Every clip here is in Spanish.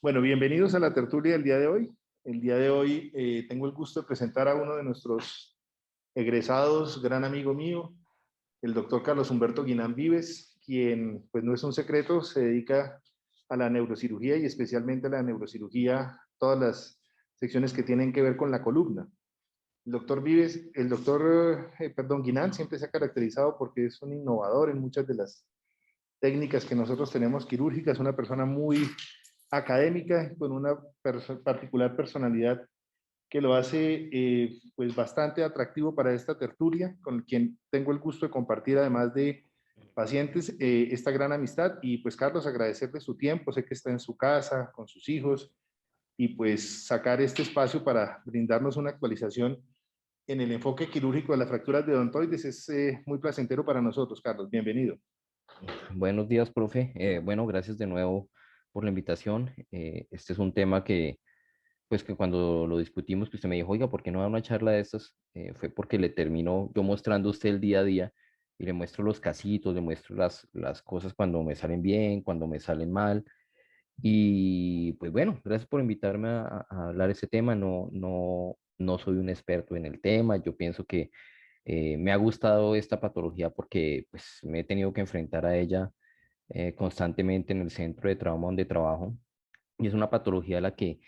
Bueno, bienvenidos a la tertulia del día de hoy. El día de hoy tengo el gusto de presentar a uno de nuestros egresados, gran amigo mío, el doctor Carlos Humberto Guinán Vives, quien, pues no es un secreto, se dedica a la neurocirugía y especialmente a la neurocirugía, todas las secciones que tienen que ver con la columna. El doctor Vives, Guinán siempre se ha caracterizado porque es un innovador en muchas de las técnicas que nosotros tenemos quirúrgicas, una persona muy académica, con una particular personalidad que lo hace pues bastante atractivo para esta tertulia, con quien tengo el gusto de compartir, además de pacientes, esta gran amistad. Y pues Carlos, agradecerle su tiempo, sé que está en su casa, con sus hijos, y pues sacar este espacio para brindarnos una actualización en el enfoque quirúrgico de las fracturas de odontoides es muy placentero para nosotros. Carlos, bienvenido. Buenos días, profe. Bueno, gracias de nuevo por la invitación. Este es un tema pues que cuando lo discutimos, que usted me dijo, oiga, ¿por qué no da una charla de estas? Fue porque le termino yo mostrando a usted el día a día y le muestro los casitos, le muestro las cosas cuando me salen bien, cuando me salen mal. Y pues bueno, gracias por invitarme a hablar de ese tema. No soy un experto en el tema. Yo pienso que me ha gustado esta patología porque pues me he tenido que enfrentar a ella constantemente en el centro de trauma donde trabajo. Y es una patología a la que,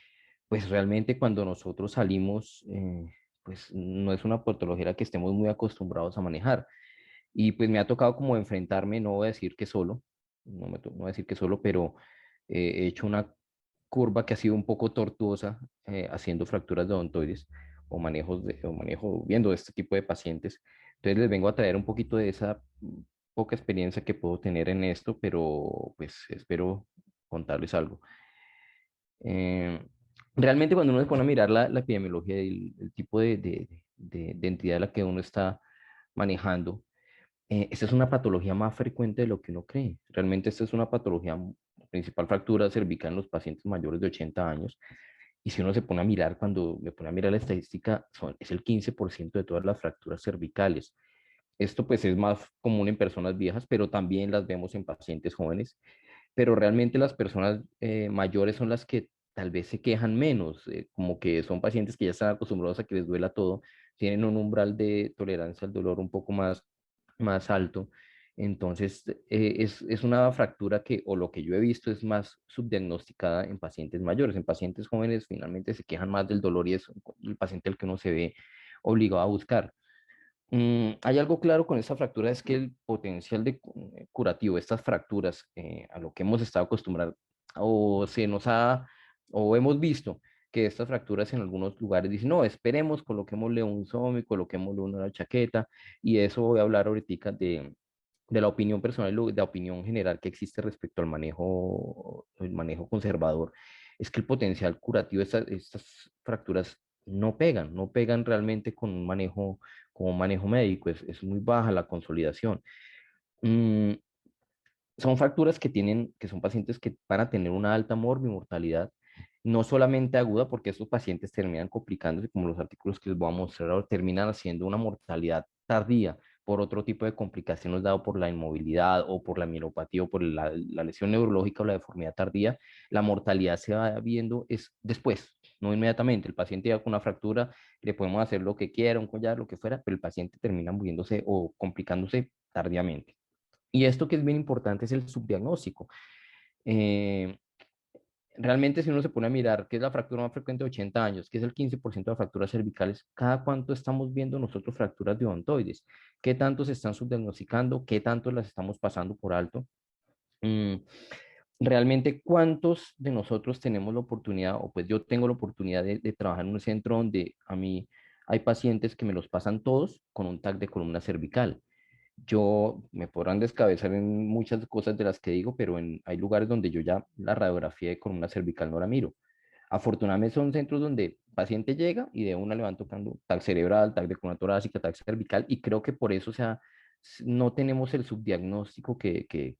pues realmente cuando nosotros salimos, pues no es una patología a la que estemos muy acostumbrados a manejar. Y pues me ha tocado como enfrentarme, no voy a decir que solo, no voy a decir que solo, pero he hecho una curva que ha sido un poco tortuosa haciendo fracturas de odontoides o manejo viendo este tipo de pacientes. Entonces les vengo a traer un poquito de esa poca experiencia que puedo tener en esto, pero pues espero contarles algo. Eh, Realmente cuando uno se pone a mirar la epidemiología y el tipo de entidad a la que uno está manejando, esta es una patología más frecuente de lo que uno cree. Realmente esta es una patología, principal fractura cervical en los pacientes mayores de 80 años. Y si uno se pone a mirar, cuando me pone a mirar la estadística, es el 15% de todas las fracturas cervicales. Esto pues es más común en personas viejas, pero también las vemos en pacientes jóvenes. Pero realmente las personas mayores son las que tal vez se quejan menos, como que son pacientes que ya están acostumbrados a que les duela todo, tienen un umbral de tolerancia al dolor un poco más alto. Entonces, es una fractura que, o lo que yo he visto, es más subdiagnosticada en pacientes mayores. En pacientes jóvenes, finalmente se quejan más del dolor y es el paciente el que uno se ve obligado a buscar. Hay algo claro con esta fractura, es que el potencial curativo de estas fracturas, a lo que hemos estado acostumbrados, o se nos ha, o hemos visto que estas fracturas en algunos lugares dicen, no, esperemos, coloquémosle un somi, coloquémosle una chaqueta, y de eso voy a hablar ahorita de la opinión personal, de la opinión general que existe respecto al el manejo conservador, es que el potencial curativo de estas fracturas no pegan realmente con un manejo médico, es muy baja la consolidación. Mm, Son fracturas que son pacientes que van a tener una alta mortalidad, no solamente aguda, porque estos pacientes terminan complicándose, como los artículos que les voy a mostrar ahora, terminan haciendo una mortalidad tardía por otro tipo de complicaciones dado por la inmovilidad o por la mielopatía o por la lesión neurológica o la deformidad tardía. La mortalidad se va viendo es después, no inmediatamente. El paciente ya con una fractura, le podemos hacer lo que quiera, un collar, lo que fuera, pero el paciente termina muriéndose o complicándose tardíamente. Y esto que es bien importante es el subdiagnóstico. Eh, Realmente si uno se pone a mirar qué es la fractura más frecuente de 80 años, que es el 15% de fracturas cervicales, ¿cada cuánto estamos viendo nosotros fracturas de odontoides? ¿Qué tanto se están subdiagnosticando? ¿Qué tanto las estamos pasando por alto? Mm, Realmente, ¿cuántos de nosotros tenemos la oportunidad, o pues yo tengo la oportunidad de trabajar en un centro donde a mí hay pacientes que me los pasan todos con un TAC de columna cervical? Yo me podrán descabezar en muchas cosas de las que digo, pero hay lugares donde yo ya la radiografía de columna cervical no la miro. Afortunadamente son centros donde el paciente llega y de una le van tocando tal cerebral, tal de columna torácica, tal cervical, y creo que por eso, o sea, no tenemos el subdiagnóstico que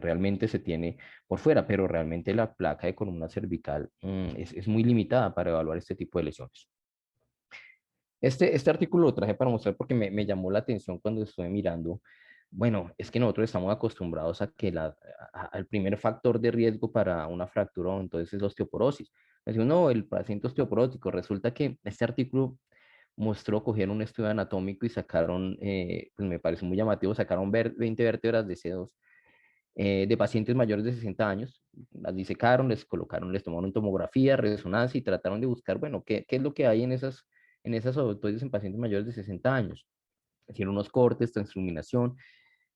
realmente se tiene por fuera, pero realmente la placa de columna cervical es muy limitada para evaluar este tipo de lesiones. Este artículo lo traje para mostrar porque me llamó la atención cuando estuve mirando. Bueno, es que nosotros estamos acostumbrados a que el primer factor de riesgo para una fractura entonces es la osteoporosis. Decimos, no, el paciente osteoporótico. Resulta que este artículo mostró, cogieron un estudio anatómico y sacaron, pues me parece muy llamativo, sacaron 20 vértebras de C2 de pacientes mayores de 60 años, las disecaron, les colocaron, les tomaron tomografía, resonancia y trataron de buscar, bueno, qué es lo que hay en esas ortoides en pacientes mayores de 60 años. Hicieron unos cortes, transiluminación,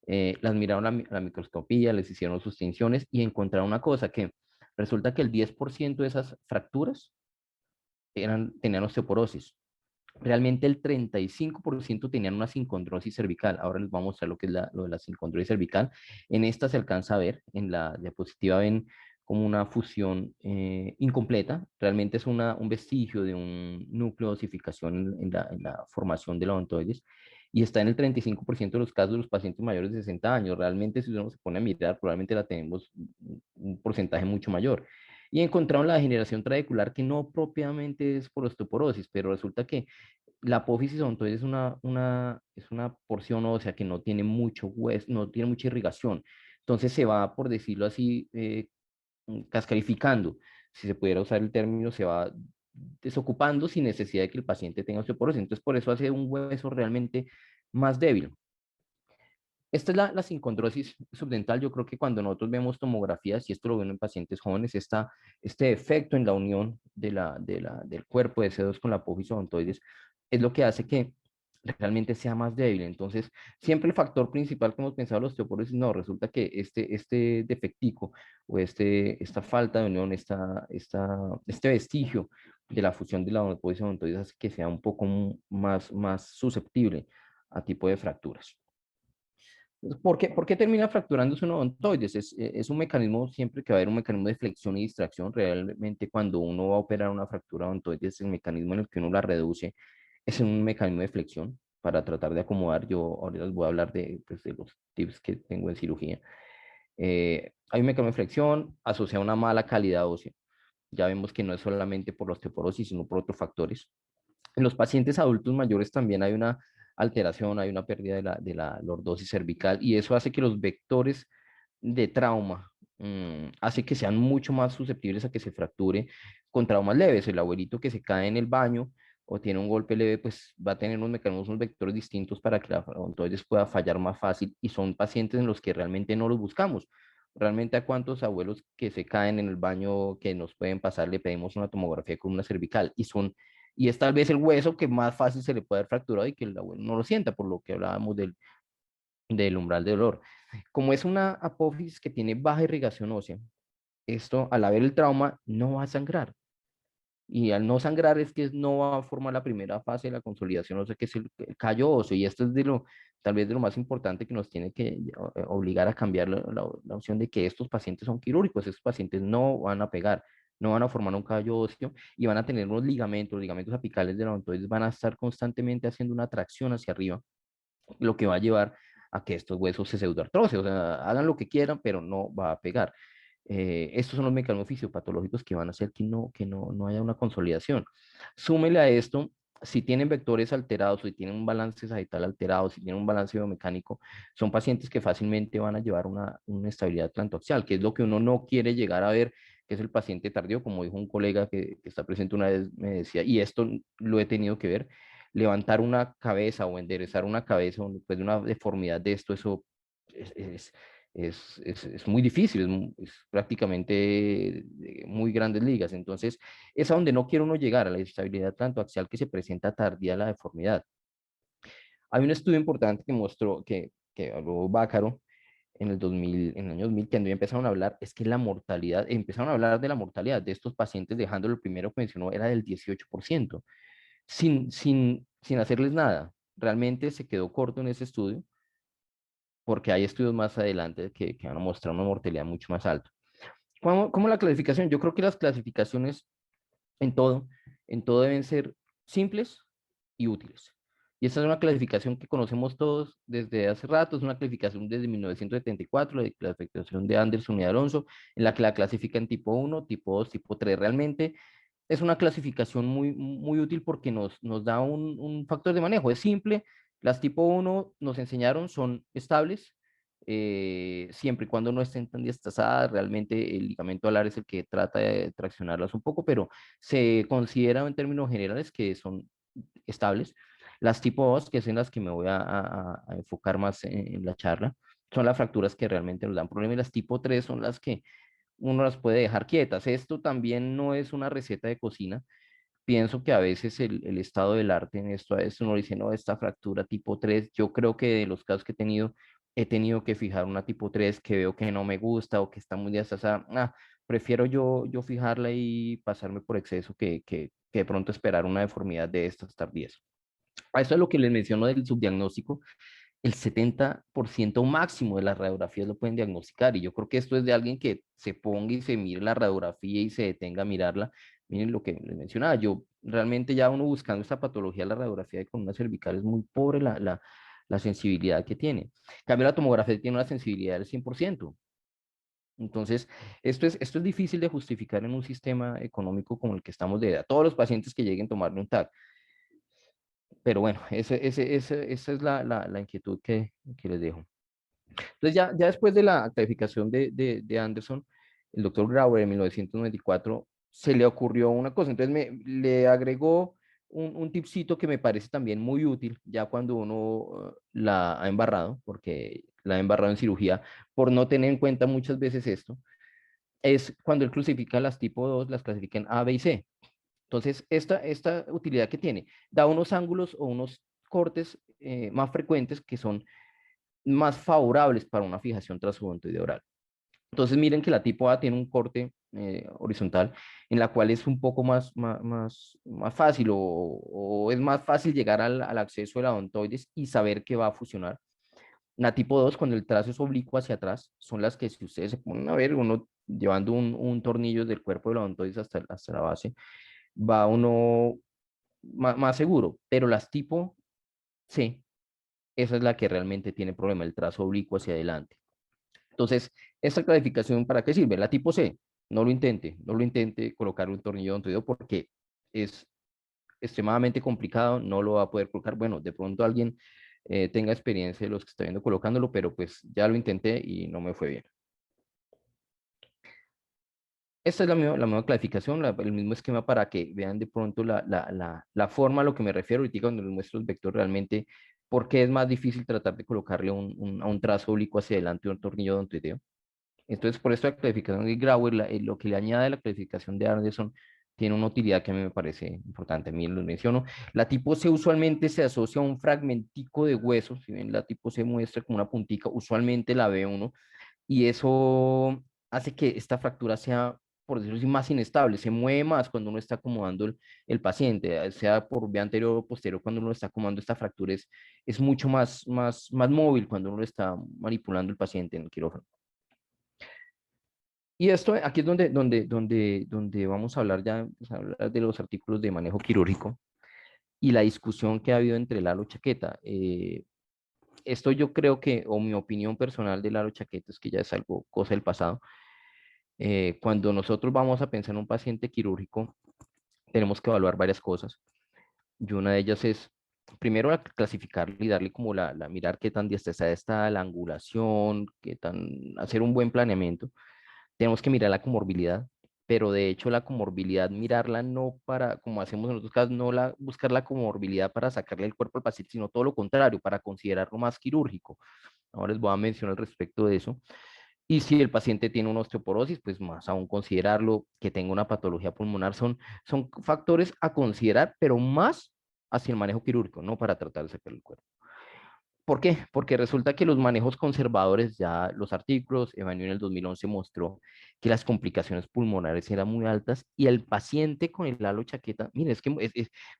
las miraron a la microscopía, les hicieron sus tinciones y encontraron una cosa, que resulta que el 10% de esas fracturas tenían osteoporosis. Realmente el 35% tenían una sincondrosis cervical. Ahora les voy a mostrar lo que es lo de la sincondrosis cervical. En esta se alcanza a ver, en la diapositiva ven como una fusión incompleta. Realmente es un vestigio de un núcleo de osificación en la formación de la odontoides y está en el 35% de los casos de los pacientes mayores de 60 años. Realmente, si uno se pone a mirar, probablemente la tenemos un porcentaje mucho mayor. Y encontraron la degeneración trabecular que no propiamente es por osteoporosis, pero resulta que la apófisis odontoide es una porción ósea que no tiene mucho hueso, no tiene mucha irrigación. Entonces se va, por decirlo así, cascarificando, si se pudiera usar el término, se va desocupando sin necesidad de que el paciente tenga osteoporosis. Entonces por eso hace un hueso realmente más débil. Esta es la sincondrosis subdental. Yo creo que cuando nosotros vemos tomografías, y esto lo ven en pacientes jóvenes, este defecto en la unión del cuerpo de C2 con la apófisis odontoides es lo que hace que realmente sea más débil. Entonces, siempre el factor principal que hemos pensado los osteoporosis, no, resulta que este defectico o esta falta de unión, este vestigio de la fusión de la apófisis odontoides hace que sea un poco más susceptible a tipo de fracturas. Por qué termina fracturándose un odontoides? Es un mecanismo, siempre que va a haber un mecanismo de flexión y distracción, realmente cuando uno va a operar una fractura odontoides, el mecanismo en el que uno la reduce es en un mecanismo de flexión para tratar de acomodar. Yo ahora les voy a hablar pues, de los tips que tengo en cirugía. Hay un mecanismo de flexión asociado a una mala calidad ósea. Ya vemos que no es solamente por la osteoporosis, sino por otros factores. En los pacientes adultos mayores también hay una alteración, hay una pérdida de la lordosis cervical y eso hace que los vectores de trauma hace que sean mucho más susceptibles a que se fracture con traumas leves. El abuelito que se cae en el baño o tiene un golpe leve, pues va a tener unos mecanismos, unos vectores distintos para que la odontoides pueda fallar más fácil y son pacientes en los que realmente no los buscamos. Realmente a cuántos abuelos que se caen en el baño que nos pueden pasar le pedimos una tomografía con una cervical y es tal vez el hueso que más fácil se le puede haber fracturado y que el abuelo no lo sienta, por lo que hablábamos del umbral de dolor. Como es una apófisis que tiene baja irrigación ósea, esto al haber el trauma no va a sangrar. Y al no sangrar es que no va a formar la primera fase de la consolidación, o sea que es el callo óseo. Y esto es tal vez de lo más importante que nos tiene que obligar a cambiar la opción de que estos pacientes son quirúrgicos. Estos pacientes no van a pegar, no van a formar un callo óseo y van a tener unos ligamentos, los ligamentos apicales de la odontoides van a estar constantemente haciendo una tracción hacia arriba, lo que va a llevar a que estos huesos se pseudoartrosen. O sea, hagan lo que quieran, pero no va a pegar. Estos son los mecanismos fisiopatológicos que van a hacer no haya una consolidación. Súmele a esto, si tienen vectores alterados, si tienen un balance sagital alterado, si tienen un balance biomecánico, son pacientes que fácilmente van a llevar una estabilidad plantoaxial, que es lo que uno no quiere llegar a ver, que es el paciente tardío, como dijo un colega que está presente una vez, me decía, y esto lo he tenido que ver, levantar una cabeza o enderezar una cabeza después de una deformidad de esto, eso es, es muy difícil, es prácticamente de muy grandes ligas. Entonces, es a donde no quiere uno llegar, a la estabilidad tanto axial que se presenta tardía la deformidad. Hay un estudio importante que mostró que habló Bácaro en el 2000, en el año 2000, cuando ya empezaron a hablar, es que la mortalidad, empezaron a hablar de la mortalidad de estos pacientes, dejando lo primero que mencionó era del 18%, sin hacerles nada. Realmente se quedó corto en ese estudio porque hay estudios más adelante que van a mostrar una mortalidad mucho más alta. ¿Cómo la clasificación? Yo creo que las clasificaciones en todo, en todo deben ser simples y útiles. Y esta es una clasificación que conocemos todos desde hace rato, es una clasificación desde 1974, la clasificación de Anderson y Alonso, en la que la clasifica en tipo 1, tipo 2, tipo 3. Realmente es una clasificación muy útil porque nos da un factor de manejo. Es simple, Las tipo 1 nos enseñaron son estables, siempre y cuando no estén tan diestazadas. Realmente el ligamento alar es el que trata de traccionarlas un poco, pero se considera en términos generales que son estables. Las tipo 2, que es en las que me voy a enfocar más en la charla, son las fracturas que realmente nos dan problemas, y las tipo 3 son las que uno las puede dejar quietas. Esto también no es una receta de cocina. Pienso que a veces el estado del arte en esto, a veces uno dice, no, esta fractura tipo 3 yo creo que de los casos que he tenido que fijar una tipo 3 que veo que no me gusta o que está muy desfasada. Prefiero yo fijarla y pasarme por exceso que de pronto esperar una deformidad de estas tardías. A eso es lo que les menciono del subdiagnóstico. El 70% máximo de las radiografías lo pueden diagnosticar, y yo creo que esto es de alguien que se ponga y se mire la radiografía y se detenga a mirarla. Miren lo que les mencionaba, yo realmente ya uno buscando esta patología, la radiografía de columna cervical es muy pobre la sensibilidad que tiene. En cambio, la tomografía tiene una sensibilidad del 100%. Entonces, esto es difícil de justificar en un sistema económico como el que estamos de a todos los pacientes que lleguen a tomarle un TAC. Pero bueno, esa es la inquietud que les dejo. Entonces, ya después de la clasificación de Anderson, el doctor Grauer en 1994 se le ocurrió una cosa. Entonces, le agregó un tipcito que me parece también muy útil, ya cuando uno la ha embarrado, porque la ha embarrado en cirugía, por no tener en cuenta muchas veces esto, es cuando él clasifica las tipo 2 las clasifica en A, B y C. Entonces, esta utilidad que tiene, da unos ángulos o unos cortes más frecuentes que son más favorables para una fijación transodontoide oral. Entonces, miren que la tipo A tiene un corte horizontal en la cual es un poco más fácil, o es más fácil llegar al acceso de la odontoides y saber que va a fusionar. La tipo 2, cuando el trazo es oblicuo hacia atrás, son las que, si ustedes se ponen a ver, uno llevando un tornillo del cuerpo de la odontoides hasta la base, va uno más seguro. Pero las tipo C, esa es la que realmente tiene problema, el trazo oblicuo hacia adelante. Entonces, ¿esta clasificación para qué sirve? La tipo C, no lo intente colocar un tornillo odontoideo porque es extremadamente complicado, no lo va a poder colocar. Bueno, de pronto alguien tenga experiencia de los que está viendo colocándolo, pero pues ya lo intenté y no me fue bien. Esta es la misma clasificación, el mismo esquema para que vean de pronto la forma a lo que me refiero ahorita cuando les muestro el vector realmente, por qué es más difícil tratar de colocarle a un trazo oblicuo hacia adelante un tornillo odontoideo. Entonces, por esto la clasificación de Grauer, lo que le añade a la clasificación de Anderson, tiene una utilidad que a mí me parece importante. A mí lo menciono. La tipo C usualmente se asocia a un fragmentico de hueso. Si bien la tipo C muestra como una puntica, usualmente la ve uno, y eso hace que esta fractura sea, por decirlo así, más inestable. Se mueve más cuando uno está acomodando el paciente, sea por vía anterior o posterior. Cuando uno está acomodando esta fractura es mucho más móvil cuando uno está manipulando el paciente en el quirófano. Y esto aquí es donde vamos a hablar ya, pues, a hablar de los artículos de manejo quirúrgico y la discusión que ha habido entre Lalo Chaqueta. Esto yo creo que, o mi opinión personal de Lalo Chaqueta, es que ya es algo, cosa del pasado. Cuando nosotros vamos a pensar en un paciente quirúrgico, tenemos que evaluar varias cosas. Y una de ellas es, primero, clasificarle y darle como mirar qué tan diestra está la angulación, hacer un buen planeamiento. Tenemos que mirar la comorbilidad, pero de hecho la comorbilidad, mirarla no para, como hacemos en otros casos, no buscar la comorbilidad para sacarle el cuerpo al paciente, sino todo lo contrario, para considerarlo más quirúrgico. Ahora les voy a mencionar respecto de eso. Y si el paciente tiene una osteoporosis, pues más aún considerarlo, que tenga una patología pulmonar, son factores a considerar, pero más hacia el manejo quirúrgico, no para tratar de sacar el cuerpo. ¿Por qué? Porque resulta que los manejos conservadores, ya los artículos, Emanuel en el 2011 mostró que las complicaciones pulmonares eran muy altas, y el paciente con el halo chaqueta, mire, es que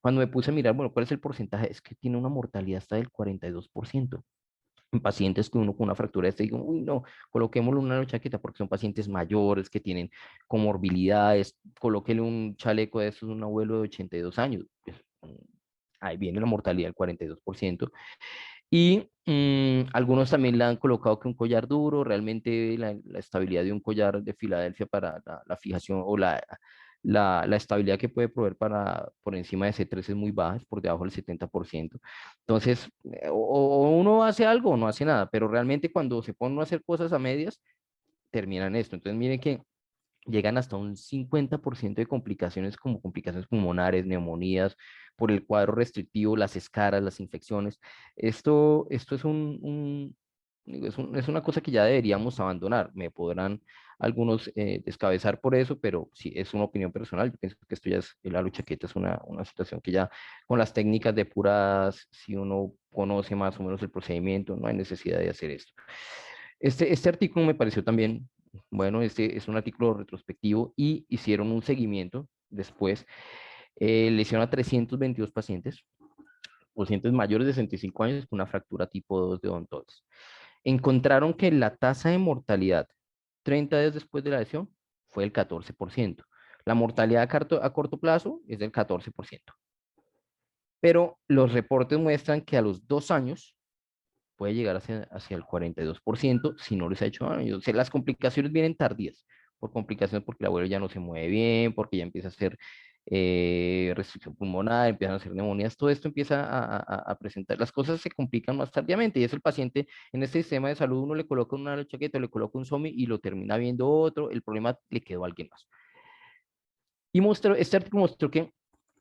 cuando me puse a mirar, bueno, ¿cuál es el porcentaje? Es que tiene una mortalidad hasta del 42%. En pacientes que uno con una fractura de este, digo, uy, no, coloquémosle una halo chaqueta porque son pacientes mayores que tienen comorbilidades, colóquele un chaleco de estos a un abuelo de 82 años. Pues, ahí viene la mortalidad del 42%. Y algunos también le han colocado que un collar duro, realmente la estabilidad de un collar de Filadelfia para la fijación o la estabilidad que puede proveer por encima de C3 es muy baja, es por debajo del 70%. Entonces, o uno hace algo o no hace nada, pero realmente cuando se pone a hacer cosas a medias, terminan esto. Entonces, miren que llegan hasta un 50% de complicaciones como complicaciones pulmonares, neumonías, por el cuadro restrictivo, las escaras, las infecciones. Esto es una cosa que ya deberíamos abandonar. Me podrán algunos descabezar por eso, pero sí, es una opinión personal. Yo pienso que esto ya es, la lucha chaqueta es una situación que ya con las técnicas depuradas, si uno conoce más o menos el procedimiento, no hay necesidad de hacer esto. Este artículo me pareció también, bueno, este es un artículo retrospectivo y hicieron un seguimiento después. Le hicieron a 322 pacientes mayores de 65 años con una fractura tipo 2 de odontoides. Encontraron que la tasa de mortalidad 30 días después de la lesión fue el 14%. La mortalidad a corto plazo es del 14%. Pero los reportes muestran que a los 2 años puede llegar hacia el 42% si no les ha hecho daño. O sea, las complicaciones vienen tardías, por complicaciones porque el abuelo ya no se mueve bien, porque ya empieza a hacer restricción pulmonar, empiezan a hacer neumonías, todo esto empieza a presentar, las cosas se complican más tardíamente y es el paciente en este sistema de salud, uno le coloca una chaqueta, le coloca un SOMI y lo termina viendo otro, el problema le quedó a alguien más. Y este artículo mostró que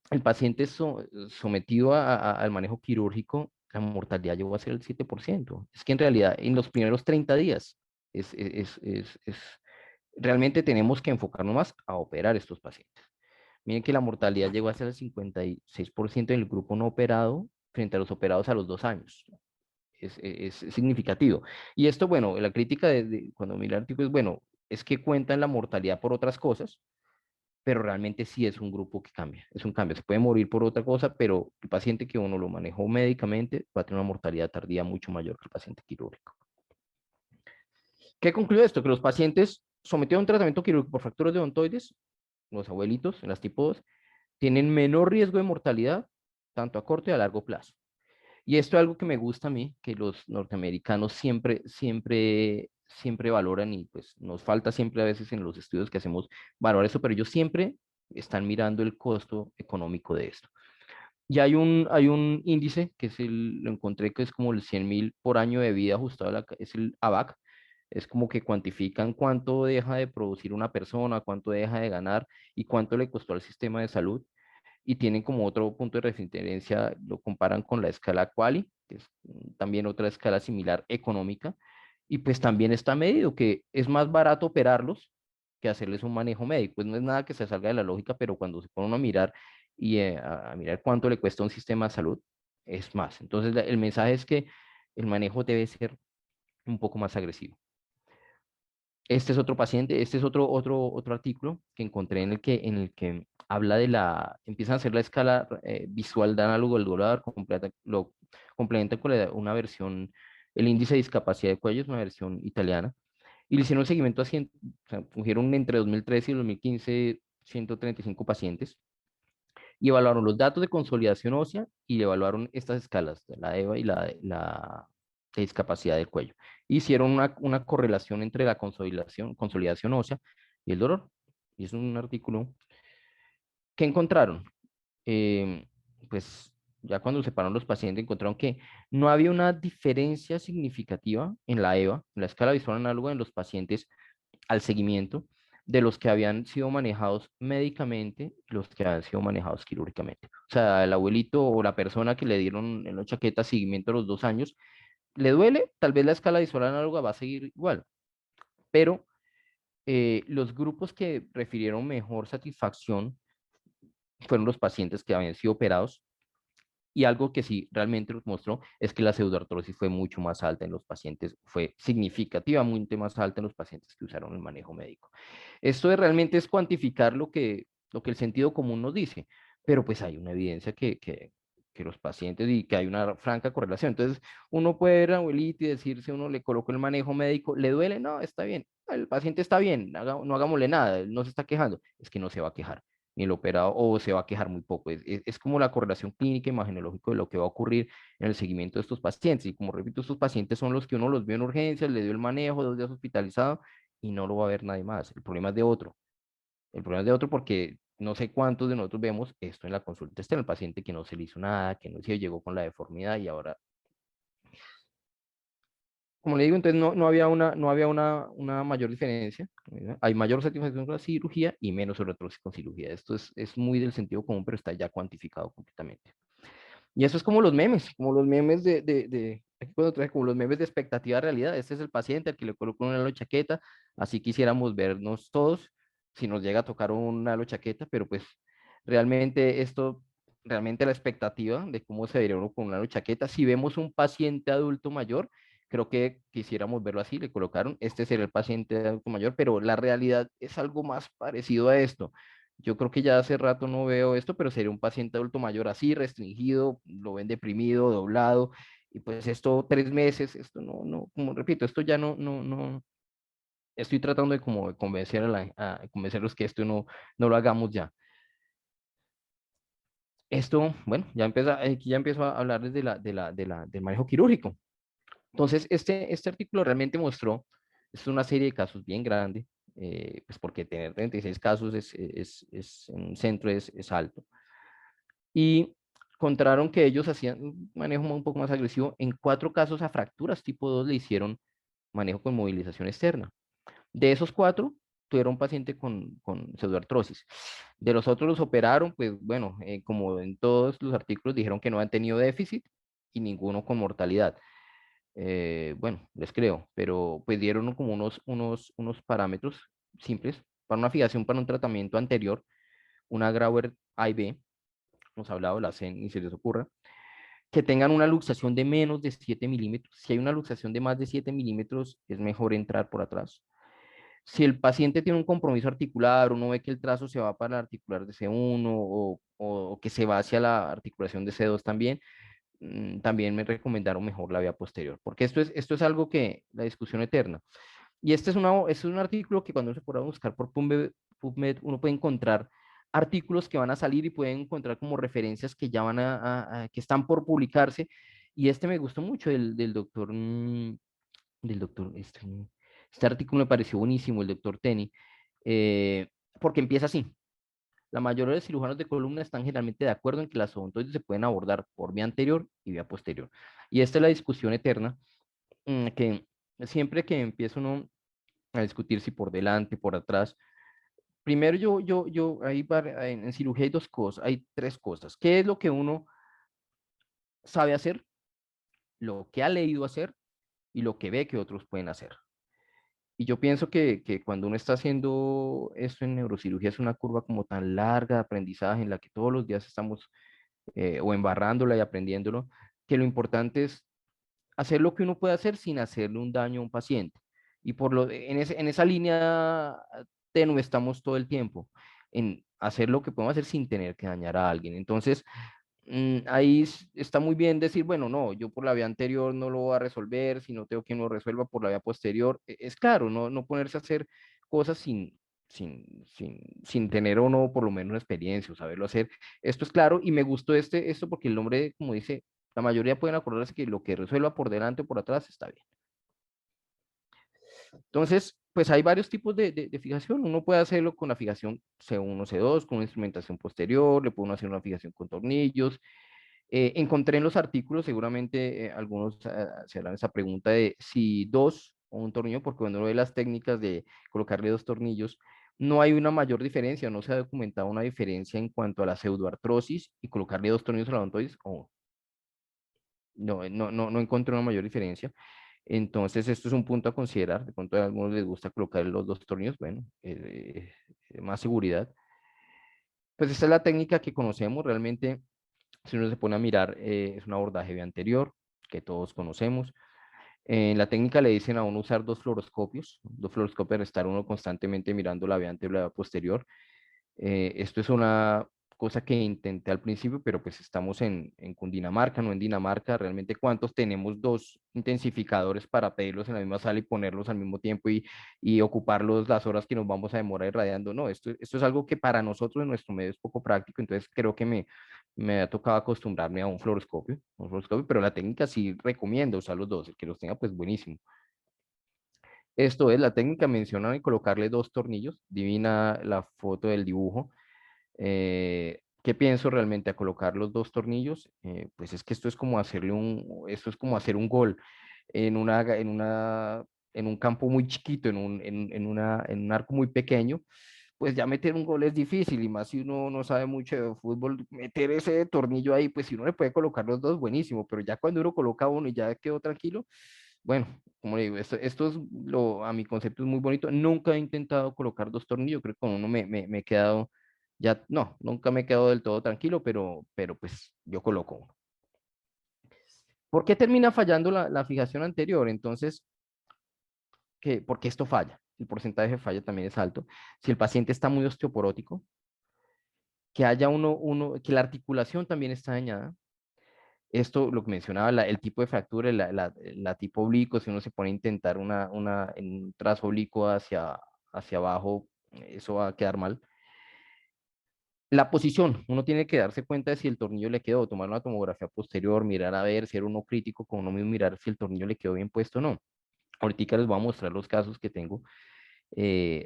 el paciente sometido al manejo quirúrgico, la mortalidad llegó a ser el 7%. Es que en realidad en los primeros 30 días realmente tenemos que enfocarnos más a operar estos pacientes. Miren que la mortalidad llegó a ser el 56% en el grupo no operado frente a los operados a los 2 años. Es significativo. Y esto, bueno, la crítica cuando mira el artículo es, bueno, es que cuentan la mortalidad por otras cosas, pero realmente sí es un grupo que cambia, es un cambio, se puede morir por otra cosa, pero el paciente que uno lo manejó médicamente va a tener una mortalidad tardía mucho mayor que el paciente quirúrgico. ¿Qué concluye esto? Que los pacientes sometidos a un tratamiento quirúrgico por fracturas de odontoides, los abuelitos en las tipo 2, tienen menor riesgo de mortalidad, tanto a corto y a largo plazo. Y esto es algo que me gusta a mí, que los norteamericanos siempre valoran y pues nos falta siempre a veces en los estudios que hacemos valorar eso, pero ellos siempre están mirando el costo económico de esto. Y hay un índice que lo encontré que es como el 100.000 por año de vida ajustado, es el ABAC, es como que cuantifican cuánto deja de producir una persona, cuánto deja de ganar y cuánto le costó al sistema de salud y tienen como otro punto de referencia, lo comparan con la escala Quali, que es también otra escala similar económica, y pues también está medido que es más barato operarlos que hacerles un manejo médico. Pues no es nada que se salga de la lógica, pero cuando se pone uno a mirar y a mirar cuánto le cuesta a un sistema de salud, es más. Entonces el mensaje es que el manejo debe ser un poco más agresivo. Este es otro paciente, este es otro artículo que encontré en el que habla empiezan a hacer la escala visual de análogo del dólar, lo complementa con una versión, el índice de discapacidad de cuello es una versión italiana, y le hicieron seguimiento o sea, cogieron entre 2013 y 2015 135 pacientes, y evaluaron los datos de consolidación ósea y evaluaron estas escalas, la EVA y la de discapacidad del cuello. Hicieron una correlación entre la consolidación ósea y el dolor. Y es un artículo que encontraron. Em, pues ya cuando separaron los pacientes encontraron que no había una diferencia significativa en la EVA, en la escala visual análoga en los pacientes al seguimiento de los que habían sido manejados médicamente y los que habían sido manejados quirúrgicamente. O sea, el abuelito o la persona que le dieron en la chaqueta seguimiento a los 2 años, le duele, tal vez la escala visual análoga va a seguir igual, pero los grupos que refirieron mejor satisfacción fueron los pacientes que habían sido operados. Y algo que sí realmente nos mostró es que la pseudoartrosis fue mucho más alta en los pacientes, fue significativamente más alta en los pacientes que usaron el manejo médico. Esto realmente es cuantificar lo que el sentido común nos dice, pero pues hay una evidencia que los pacientes y que hay una franca correlación. Entonces, uno puede ver a abuelita y decirse, uno le colocó el manejo médico, ¿le duele? No, está bien. El paciente está bien, no hagámosle nada, él no se está quejando, es que no se va a quejar ni el operado, o se va a quejar muy poco. Es como la correlación clínica imagenológica de lo que va a ocurrir en el seguimiento de estos pacientes. Y como repito, estos pacientes son los que uno los vio en urgencias, le dio el manejo, 2 días hospitalizado y no lo va a ver nadie más. El problema es de otro. El problema es de otro porque no sé cuántos de nosotros vemos esto en la consulta externa, el paciente que no se le hizo nada, que no se llegó con la deformidad y ahora, como le digo, entonces no había una mayor diferencia. ¿Verdad? Hay mayor satisfacción con la cirugía y menos sobretrosis con cirugía. Esto es muy del sentido común, pero está ya cuantificado completamente. Y eso es como los memes aquí cuando traje como los memes de expectativa realidad. Este es el paciente al que le coloco una alochaqueta, así quisiéramos vernos todos si nos llega a tocar una alochaqueta, pero pues realmente realmente la expectativa de cómo se vería uno con una alochaqueta, si vemos un paciente adulto mayor, creo que quisiéramos verlo así, le colocaron, este será el paciente adulto mayor, pero la realidad es algo más parecido a esto. Yo creo que ya hace rato no veo esto, pero sería un paciente adulto mayor así, restringido, lo ven deprimido, doblado, y pues esto 3 meses, esto no, como repito, esto ya no, estoy tratando de como de convencer a convencerlos que esto no lo hagamos ya. Esto, bueno, aquí ya empiezo a hablarles del manejo quirúrgico. Entonces, este artículo realmente mostró, es una serie de casos bien grande, pues porque tener 36 casos en un centro es alto. Y encontraron que ellos hacían un manejo un poco más agresivo. En 4 casos a fracturas tipo 2 le hicieron manejo con movilización externa. De esos 4, tuvieron un paciente con pseudoartrosis. De los otros los operaron, pues bueno, como en todos los artículos dijeron que no han tenido déficit y ninguno con mortalidad. Bueno, les creo, pero pues dieron como unos parámetros simples para una fijación para un tratamiento anterior, una Grauer IB, hemos hablado, la CEN, ni se les ocurra, que tengan una luxación de menos de 7 milímetros. Si hay una luxación de más de 7 milímetros, es mejor entrar por atrás. Si el paciente tiene un compromiso articular, uno ve que el trazo se va para la articular de C1 o que se va hacia la articulación de C2 también, también me recomendaron mejor la vía posterior, porque esto es algo que la discusión eterna. Y este es un artículo que cuando se pueda buscar por PubMed, uno puede encontrar artículos que van a salir y pueden encontrar como referencias que ya que están por publicarse. Y este me gustó mucho, este artículo me pareció buenísimo, el doctor Teni, eh, porque empieza así. La mayoría de cirujanos de columna están generalmente de acuerdo en que las odontoides se pueden abordar por vía anterior y vía posterior. Y esta es la discusión eterna, que siempre que empieza uno a discutir si por delante, por atrás. Primero, en cirugía hay 2 cosas, hay 3 cosas. ¿Qué es lo que uno sabe hacer, lo que ha leído hacer y lo que ve que otros pueden hacer? Y yo pienso que cuando uno está haciendo esto en neurocirugía es una curva como tan larga de aprendizaje en la que todos los días estamos o embarrándola y aprendiéndolo, que lo importante es hacer lo que uno puede hacer sin hacerle un daño a un paciente. Y en esa línea tenue estamos todo el tiempo, en hacer lo que podemos hacer sin tener que dañar a alguien. Entonces, ahí está muy bien decir, bueno, no, yo por la vía anterior no lo voy a resolver, si no tengo que no resuelva por la vía posterior. Es claro, no ponerse a hacer cosas sin tener o no por lo menos experiencia o saberlo hacer. Esto es claro y me gustó esto porque el nombre, como dice, la mayoría pueden acordarse que lo que resuelva por delante o por atrás está bien. Entonces, pues hay varios tipos de fijación. Uno puede hacerlo con la fijación C1, C2, con una instrumentación posterior, le puede uno hacer una fijación con tornillos. Encontré en los artículos, seguramente algunos se harán esa pregunta de si 2 o un tornillo, porque cuando uno ve las técnicas de colocarle 2 tornillos, no hay una mayor diferencia, no se ha documentado una diferencia en cuanto a la pseudoartrosis y colocarle 2 tornillos a la odontoides, o no encontré una mayor diferencia. Entonces, esto es un punto a considerar. De pronto a algunos les gusta colocar los 2 tornillos, bueno, más seguridad. Pues esta es la técnica que conocemos realmente. Si uno se pone a mirar, es un abordaje vía anterior, que todos conocemos. En la técnica le dicen a uno usar 2 fluoroscopios, estar uno constantemente mirando la vía anterior y la vía posterior. Esto es una cosa que intenté al principio, pero pues estamos en Cundinamarca, no en Dinamarca. Realmente, ¿cuántos tenemos 2 intensificadores para pedirlos en la misma sala y ponerlos al mismo tiempo y ocuparlos las horas que nos vamos a demorar irradiando? No, esto es algo que para nosotros en nuestro medio es poco práctico, entonces creo que me ha tocado acostumbrarme a un fluoroscopio, pero la técnica sí recomiendo usar los dos, el que los tenga pues buenísimo. Esto es, la técnica menciona en colocarle 2 tornillos, divina la foto del dibujo. ¿Qué pienso realmente a colocar los dos tornillos? Pues es que esto es como hacer un gol en en un campo muy chiquito, en un arco muy pequeño. Pues ya meter un gol es difícil y más si uno no sabe mucho de fútbol, meter ese tornillo ahí, pues si uno le puede colocar los dos, buenísimo, pero ya cuando uno coloca uno y ya quedó tranquilo, bueno, como le digo, esto es a mi concepto es muy bonito. Nunca he intentado colocar dos tornillos, creo que con uno me he quedado, ya, no, nunca me he quedado del todo tranquilo, pero pues yo coloco uno. ¿Por qué termina fallando la fijación anterior? Entonces, ¿por qué esto falla? El porcentaje de falla también es alto. Si el paciente está muy osteoporótico, que haya que la articulación también está dañada. Esto, lo que mencionaba, el tipo de fractura, la tipo oblicuo, si uno se pone a intentar en un trazo oblicuo hacia abajo, eso va a quedar mal. La posición, uno tiene que darse cuenta de si el tornillo le quedó, tomar una tomografía posterior, mirar a ver, ser uno crítico con uno mismo, mirar si el tornillo le quedó bien puesto o no. Ahorita les voy a mostrar los casos que tengo,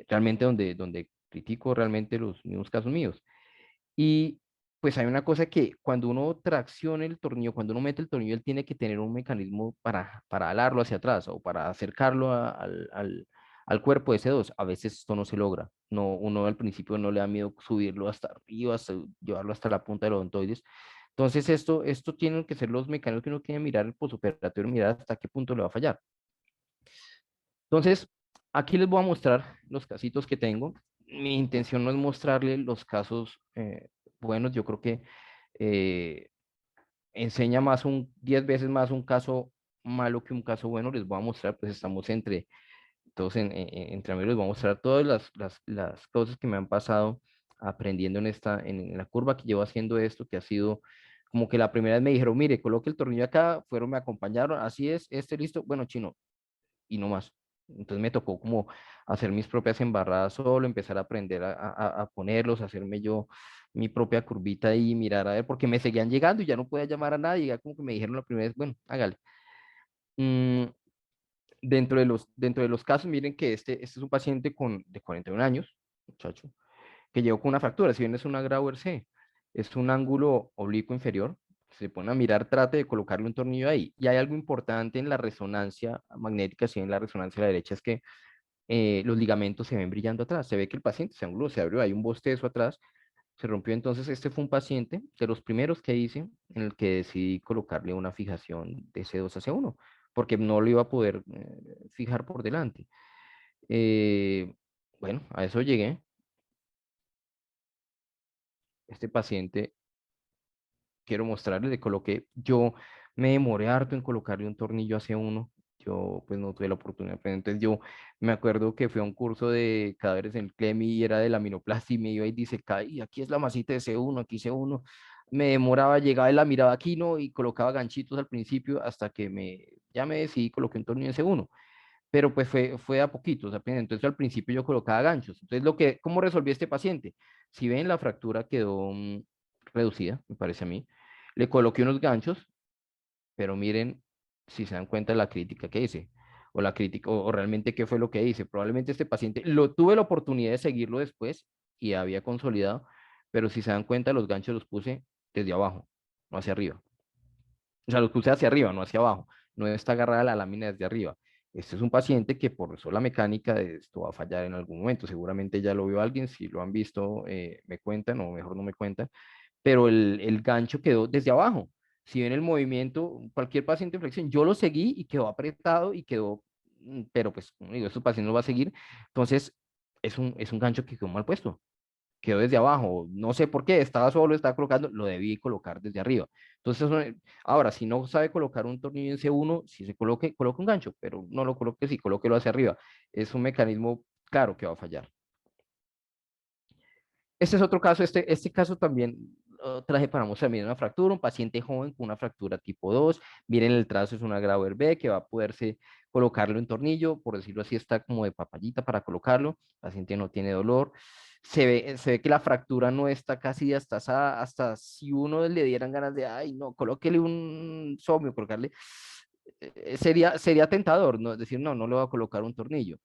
realmente donde critico realmente los mismos casos míos. Y pues hay una cosa que cuando uno tracciona el tornillo, cuando uno mete el tornillo, él tiene que tener un mecanismo para alarlo hacia atrás o para acercarlo al cuerpo de C2. A veces esto no se logra. No, uno al principio no le da miedo subirlo hasta arriba, hasta llevarlo hasta la punta de los odontoides. Entonces esto tienen que ser los mecanismos que uno tiene que mirar el postoperatorio, mirar hasta qué punto le va a fallar. Entonces, aquí les voy a mostrar los casitos que tengo. Mi intención no es mostrarle los casos buenos, yo creo que eh, enseña más 10 veces más un caso malo que un caso bueno. Les voy a mostrar, pues estamos todos entre amigos, les voy a mostrar todas las cosas que me han pasado aprendiendo en la curva que llevo haciendo esto, que ha sido como que la primera vez me dijeron, mire, coloque el tornillo acá, fueron, me acompañaron, así es, listo, bueno, chino, y no más. Entonces me tocó como hacer mis propias embarradas solo, empezar a aprender a ponerlos, hacerme yo mi propia curvita y mirar a ver, porque me seguían llegando y ya no podía llamar a nadie, ya como que me dijeron la primera vez, bueno, hágale. Mm, dentro de los casos, miren que este es un paciente de 41 años, muchacho, que llegó con una fractura, si bien es una Grauer C, es un ángulo oblicuo inferior, se pone a mirar, trate de colocarle un tornillo ahí. Y hay algo importante en la resonancia magnética, si en la resonancia a la derecha, es que los ligamentos se ven brillando atrás. Se ve que el paciente se anguló, se abrió, hay un bostezo atrás, se rompió. Entonces, este fue un paciente de los primeros que hice en el que decidí colocarle una fijación de C2 hacia uno, porque no lo iba a poder fijar por delante. Eh, bueno, a eso llegué. Este paciente, quiero mostrarles, le coloqué, yo me demoré harto en colocarle un tornillo hacia uno, yo pues no tuve la oportunidad, pero entonces yo me acuerdo que fui a un curso de cadáveres en el CLEMI y era de laminoplastia y me iba y dice, y aquí es la masita de C1, aquí C1, me demoraba, llegaba y la miraba aquí, ¿no? Y colocaba ganchitos al principio hasta que ya me decidí, coloqué un tornillo en C1, pero pues fue a poquitos apenas. Entonces al principio yo colocaba ganchos. Entonces ¿cómo resolví este paciente? Si ven, la fractura quedó reducida, me parece a mí. Le coloqué unos ganchos, pero miren, si se dan cuenta de la crítica que hice, o la crítica, o realmente qué fue lo que hice. Probablemente este paciente, tuve la oportunidad de seguirlo después y había consolidado, pero si se dan cuenta, los ganchos los puse desde abajo, no hacia arriba. O sea, los puse hacia arriba, no hacia abajo. No está agarrada la lámina desde arriba. Este es un paciente que por sola mecánica de esto va a fallar en algún momento. Seguramente ya lo vio alguien. Si lo han visto, me cuentan o mejor no me cuentan. Pero el gancho quedó desde abajo. Si ven el movimiento, cualquier paciente en flexión, yo lo seguí y quedó apretado y quedó, pero pues, como digo, estos pacientes no va a seguir. Entonces, es un gancho que quedó mal puesto, quedó desde abajo, no sé por qué, estaba solo, estaba colocando, lo debí colocar desde arriba. Entonces, ahora, si no sabe colocar un tornillo en C1, si se coloque un gancho, pero no lo coloque, si colóquelo hacia arriba. Es un mecanismo claro que va a fallar. Este es otro caso, este caso también lo traje para mostrar, miren, una fractura, un paciente joven con una fractura tipo 2, miren el trazo es una Grauer B que va a poderse colocarlo en tornillo, por decirlo así, está como de papayita para colocarlo, el paciente no tiene dolor, se ve que la fractura no está casi hasta si uno le dieran ganas de, ay, no, colóquele un somio, colocarle, sería tentador, ¿no? Es decir, no, no le voy a colocar un tornillo.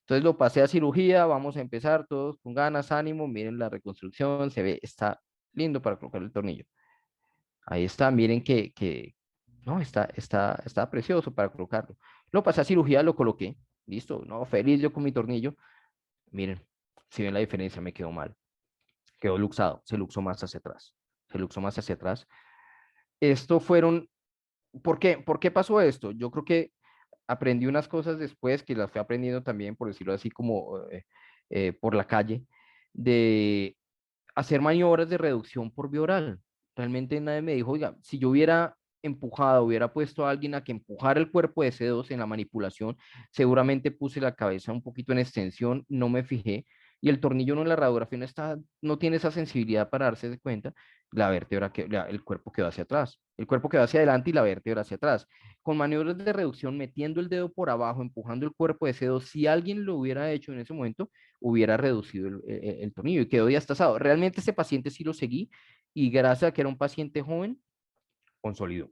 Entonces lo pasé a cirugía, vamos a empezar todos con ganas, ánimo, miren la reconstrucción, se ve, está lindo para colocar el tornillo. Ahí está, miren no, está precioso para colocarlo. Lo pasé a cirugía, lo coloqué, listo, no, feliz yo con mi tornillo. Miren, si ven la diferencia, me quedó mal, quedó luxado, se luxó más hacia atrás, se luxó más hacia atrás. Esto fueron, ¿por qué pasó esto? Yo creo que aprendí unas cosas después que las fui aprendiendo también, por decirlo así, como por la calle, de hacer maniobras de reducción por vía oral. Realmente nadie me dijo, oiga, si yo hubiera empujado, hubiera puesto a alguien a que empujara el cuerpo de C2 en la manipulación, seguramente puse la cabeza un poquito en extensión, no me fijé, y el tornillo no en la radiografía no tiene esa sensibilidad para darse de cuenta, la vértebra, el cuerpo quedó hacia atrás, el cuerpo quedó hacia adelante y la vértebra hacia atrás. Con maniobras de reducción, metiendo el dedo por abajo, empujando el cuerpo de C2, si alguien lo hubiera hecho en ese momento, hubiera reducido el tornillo y quedó diastazado. Realmente ese paciente sí lo seguí y gracias a que era un paciente joven, consolidó.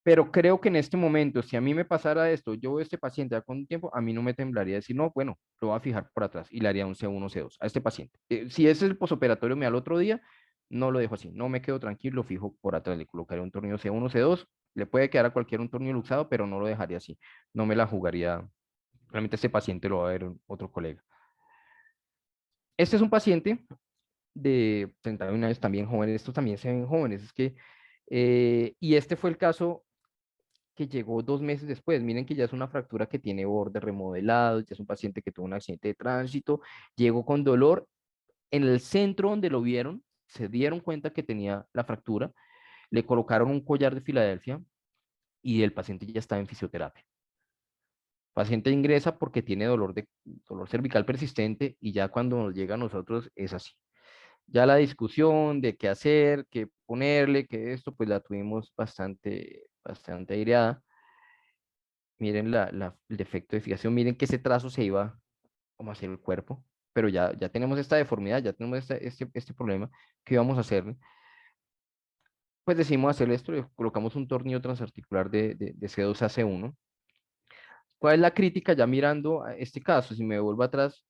Pero creo que en este momento, si a mí me pasara esto, yo veo a este paciente ya con un tiempo, a mí no me temblaría decir, no, bueno, lo voy a fijar por atrás y le haría un C1, C2 a este paciente. Si ese es el posoperatorio, me da el otro día, no lo dejo así, no me quedo tranquilo, lo fijo por atrás, le colocaría un tornillo C1, C2, le puede quedar a cualquier un tornillo luxado, pero no lo dejaría así, no me la jugaría. Realmente este paciente lo va a ver otro colega. Este es un paciente de 31 años también jóvenes, estos también se ven jóvenes, es que, y este fue el caso que llegó 2 meses después, miren que ya es una fractura que tiene bordes remodelados, ya es un paciente que tuvo un accidente de tránsito, llegó con dolor, en el centro donde lo vieron, se dieron cuenta que tenía la fractura, le colocaron un collar de Filadelfia y el paciente ya está en fisioterapia. El paciente ingresa porque tiene dolor cervical persistente y ya cuando nos llega a nosotros es así. Ya la discusión de qué hacer, qué ponerle, qué esto, pues la tuvimos bastante aireada. Miren el defecto de fijación, miren que ese trazo se iba como hacia el cuerpo, pero ya tenemos esta deformidad, ya tenemos este problema. ¿Qué vamos a hacer? Pues decidimos hacer esto, le colocamos un tornillo transarticular de C2 a C1. ¿Cuál es la crítica ya mirando a este caso? Si me vuelvo atrás,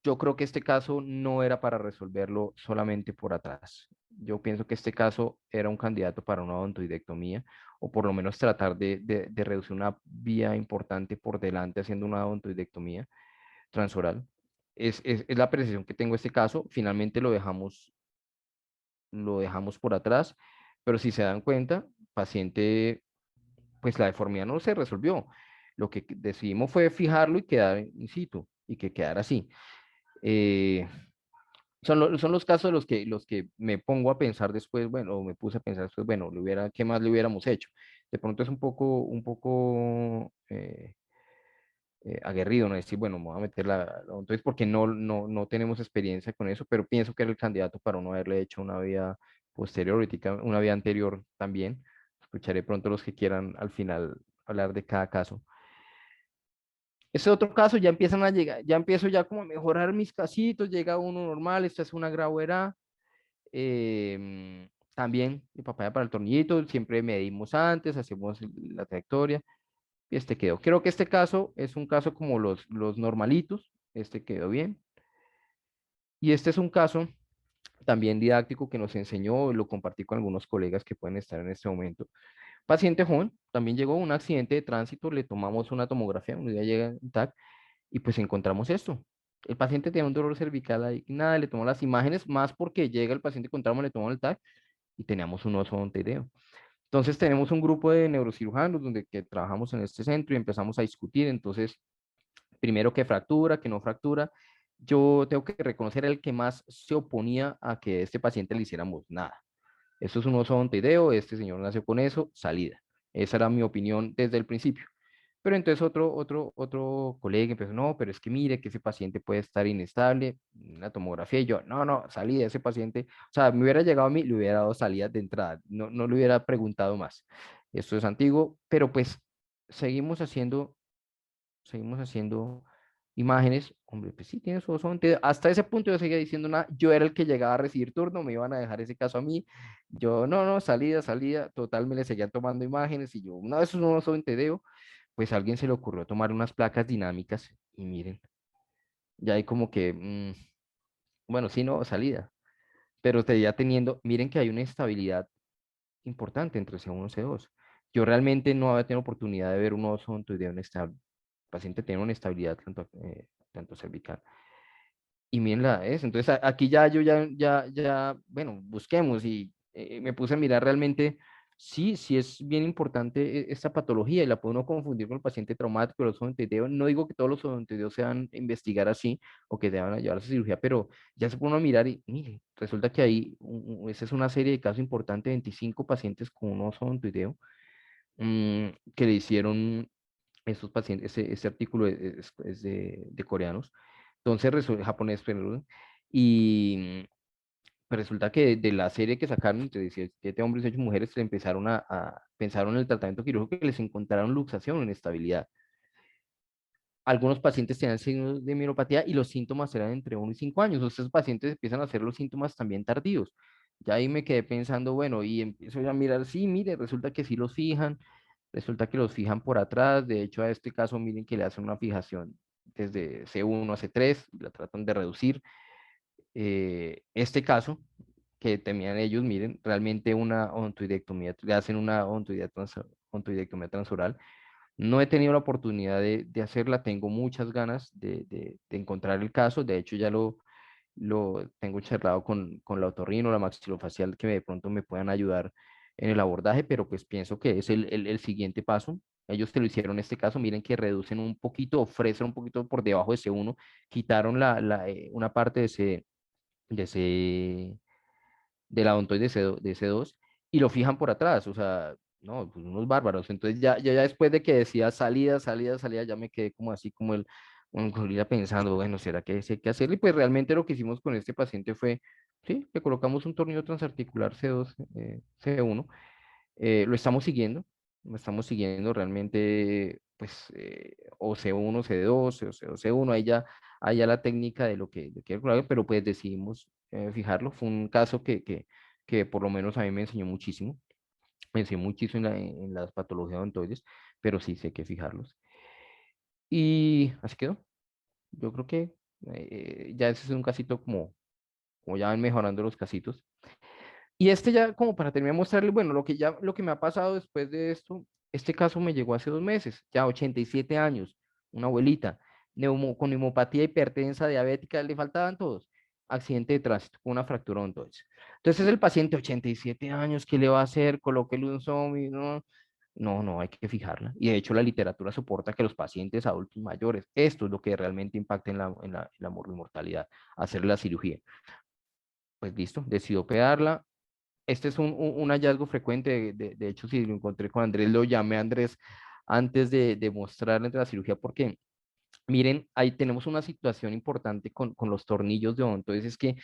yo creo que este caso no era para resolverlo solamente por atrás. Yo pienso que este caso era un candidato para una odontoidectomía o por lo menos tratar de reducir una vía importante por delante haciendo una odontoidectomía transoral. Es la precisión que tengo este caso. Finalmente lo dejamos por atrás, pero si se dan cuenta, paciente, pues la deformidad no se resolvió. Lo que decidimos fue fijarlo y quedar in situ y que quedara así. Eh, son los casos los que me pongo a pensar después, bueno, o me puse a pensar después, bueno, ¿qué más le hubiéramos hecho? De pronto es un poco aguerrido, ¿no? Decir, bueno, me voy a meter entonces porque no tenemos experiencia con eso, pero pienso que era el candidato para no haberle hecho una vía posterior, una vía anterior también. Escucharé pronto los que quieran al final hablar de cada caso. Ese otro caso ya empiezan a llegar, ya empiezo ya como a mejorar mis casitos, llega uno normal, esta es una Grauera. También mi papaya para el tornillito, siempre medimos antes, hacemos la trayectoria y este quedó. Creo que este caso es un caso como los normalitos, este quedó bien. Y este es un caso también didáctico que nos enseñó, lo compartí con algunos colegas que pueden estar en este momento. Paciente joven, también llegó un accidente de tránsito, le tomamos una tomografía, un día llega en TAC y pues encontramos esto. El paciente tenía un dolor cervical ahí, nada, le tomó las imágenes, más porque llega el paciente con trauma, le tomó el TAC y teníamos un oso montevideo. Entonces tenemos un grupo de neurocirujanos donde que trabajamos en este centro y empezamos a discutir. Entonces, primero que fractura, que no fractura. Yo tengo que reconocer el que más se oponía a que a este paciente le hiciéramos nada. Esto es un oso montevideo, este señor nació con eso, salida. Esa era mi opinión desde el principio. Pero entonces otro colega empezó, no, pero es que mire que ese paciente puede estar inestable, la tomografía, y yo, no, salida, ese paciente, o sea, me hubiera llegado a mí, le hubiera dado salida de entrada, no le hubiera preguntado más. Esto es antiguo, pero pues seguimos haciendo, seguimos haciendo imágenes, hombre, pues sí, tiene su oso. Hasta ese punto yo seguía diciendo nada, yo era el que llegaba a recibir turno, me iban a dejar ese caso a mí, yo, no, salida, total, me le seguían tomando imágenes y yo, no, eso no es un TDO, pues a alguien se le ocurrió tomar unas placas dinámicas y miren, ya hay como que, bueno, sí, no, salida, pero te ya teniendo, miren que hay una estabilidad importante entre C1 y C2. Yo realmente no había tenido oportunidad de ver un oso ontoideo inestable. El paciente tiene una estabilidad tanto cervical. Y miren la es. Entonces aquí ya yo bueno, busquemos y me puse a mirar realmente, sí, sí es bien importante esta patología y la puede uno confundir con el paciente traumático, los odontoideos. No digo que todos los odontoideos se van a investigar así o que deban llevar a cirugía, pero ya se pone uno a mirar y mire, resulta que ahí, esa es una serie de casos importantes, 25 pacientes con un oso odontoideo que le hicieron estos pacientes, ese artículo es de coreanos, entonces japonés, perdón, y pues resulta que de la serie que sacaron entre 17 hombres y 8 mujeres, le empezaron pensaron en el tratamiento quirúrgico que les encontraron luxación, inestabilidad. Algunos pacientes tenían signos de mielopatía y los síntomas eran entre 1 y 5 años. Estos pacientes empiezan a hacer los síntomas también tardíos. Ya ahí me quedé pensando, bueno, y empiezo a mirar, sí, mire, resulta que sí los fijan, resulta que los fijan por atrás. De hecho, a este caso, miren que le hacen una fijación desde C1 a C3, la tratan de reducir. Este caso, que temían ellos, miren, realmente una ontoidectomía, le hacen una ontoidectomía transoral. No he tenido la oportunidad de hacerla, tengo muchas ganas de encontrar el caso, de hecho ya lo tengo charlado con la otorrino, la maxilofacial, que de pronto me puedan ayudar en el abordaje, pero pues pienso que es el siguiente paso. Ellos te lo hicieron en este caso, miren que reducen un poquito, ofrecen un poquito por debajo de C1, quitaron una parte de ese, de la odontoide de C2 y lo fijan por atrás, o sea, no, pues unos bárbaros. Entonces ya después de que decía salida, salida, salida, ya me quedé como así como un gorila pensando, bueno, ¿será que sí hay que hacerlo? Y pues realmente lo que hicimos con este paciente fue, sí, le colocamos un tornillo transarticular C2, C1, lo estamos siguiendo realmente, pues, o C1, C2, o C1, ahí ya la técnica de lo que pero pues decidimos fijarlo. Fue un caso que por lo menos a mí me enseñó muchísimo en las patologías odontoides, pero sí sé que fijarlos. Y así quedó. Yo creo que ya ese es un casito como ya van mejorando los casitos. Y este ya, como para terminar de mostrarle, bueno, lo que me ha pasado después de esto, este caso me llegó hace 2 meses, ya 87 años, una abuelita, con neumopatía hipertensa, diabética, le faltaban todos, accidente de tránsito, con una fractura entonces. Entonces el paciente, 87 años, ¿qué le va a hacer? Colóquele un zombie, no, no, no, hay que fijarla. Y de hecho la literatura soporta que los pacientes adultos mayores, esto es lo que realmente impacta en la mortalidad, hacer la cirugía. Pues listo, decidió operarla, este es un hallazgo frecuente, de hecho, si lo encontré con Andrés, lo llamé a Andrés antes de mostrarle la cirugía, porque miren, ahí tenemos una situación importante con los tornillos de Odonto, es que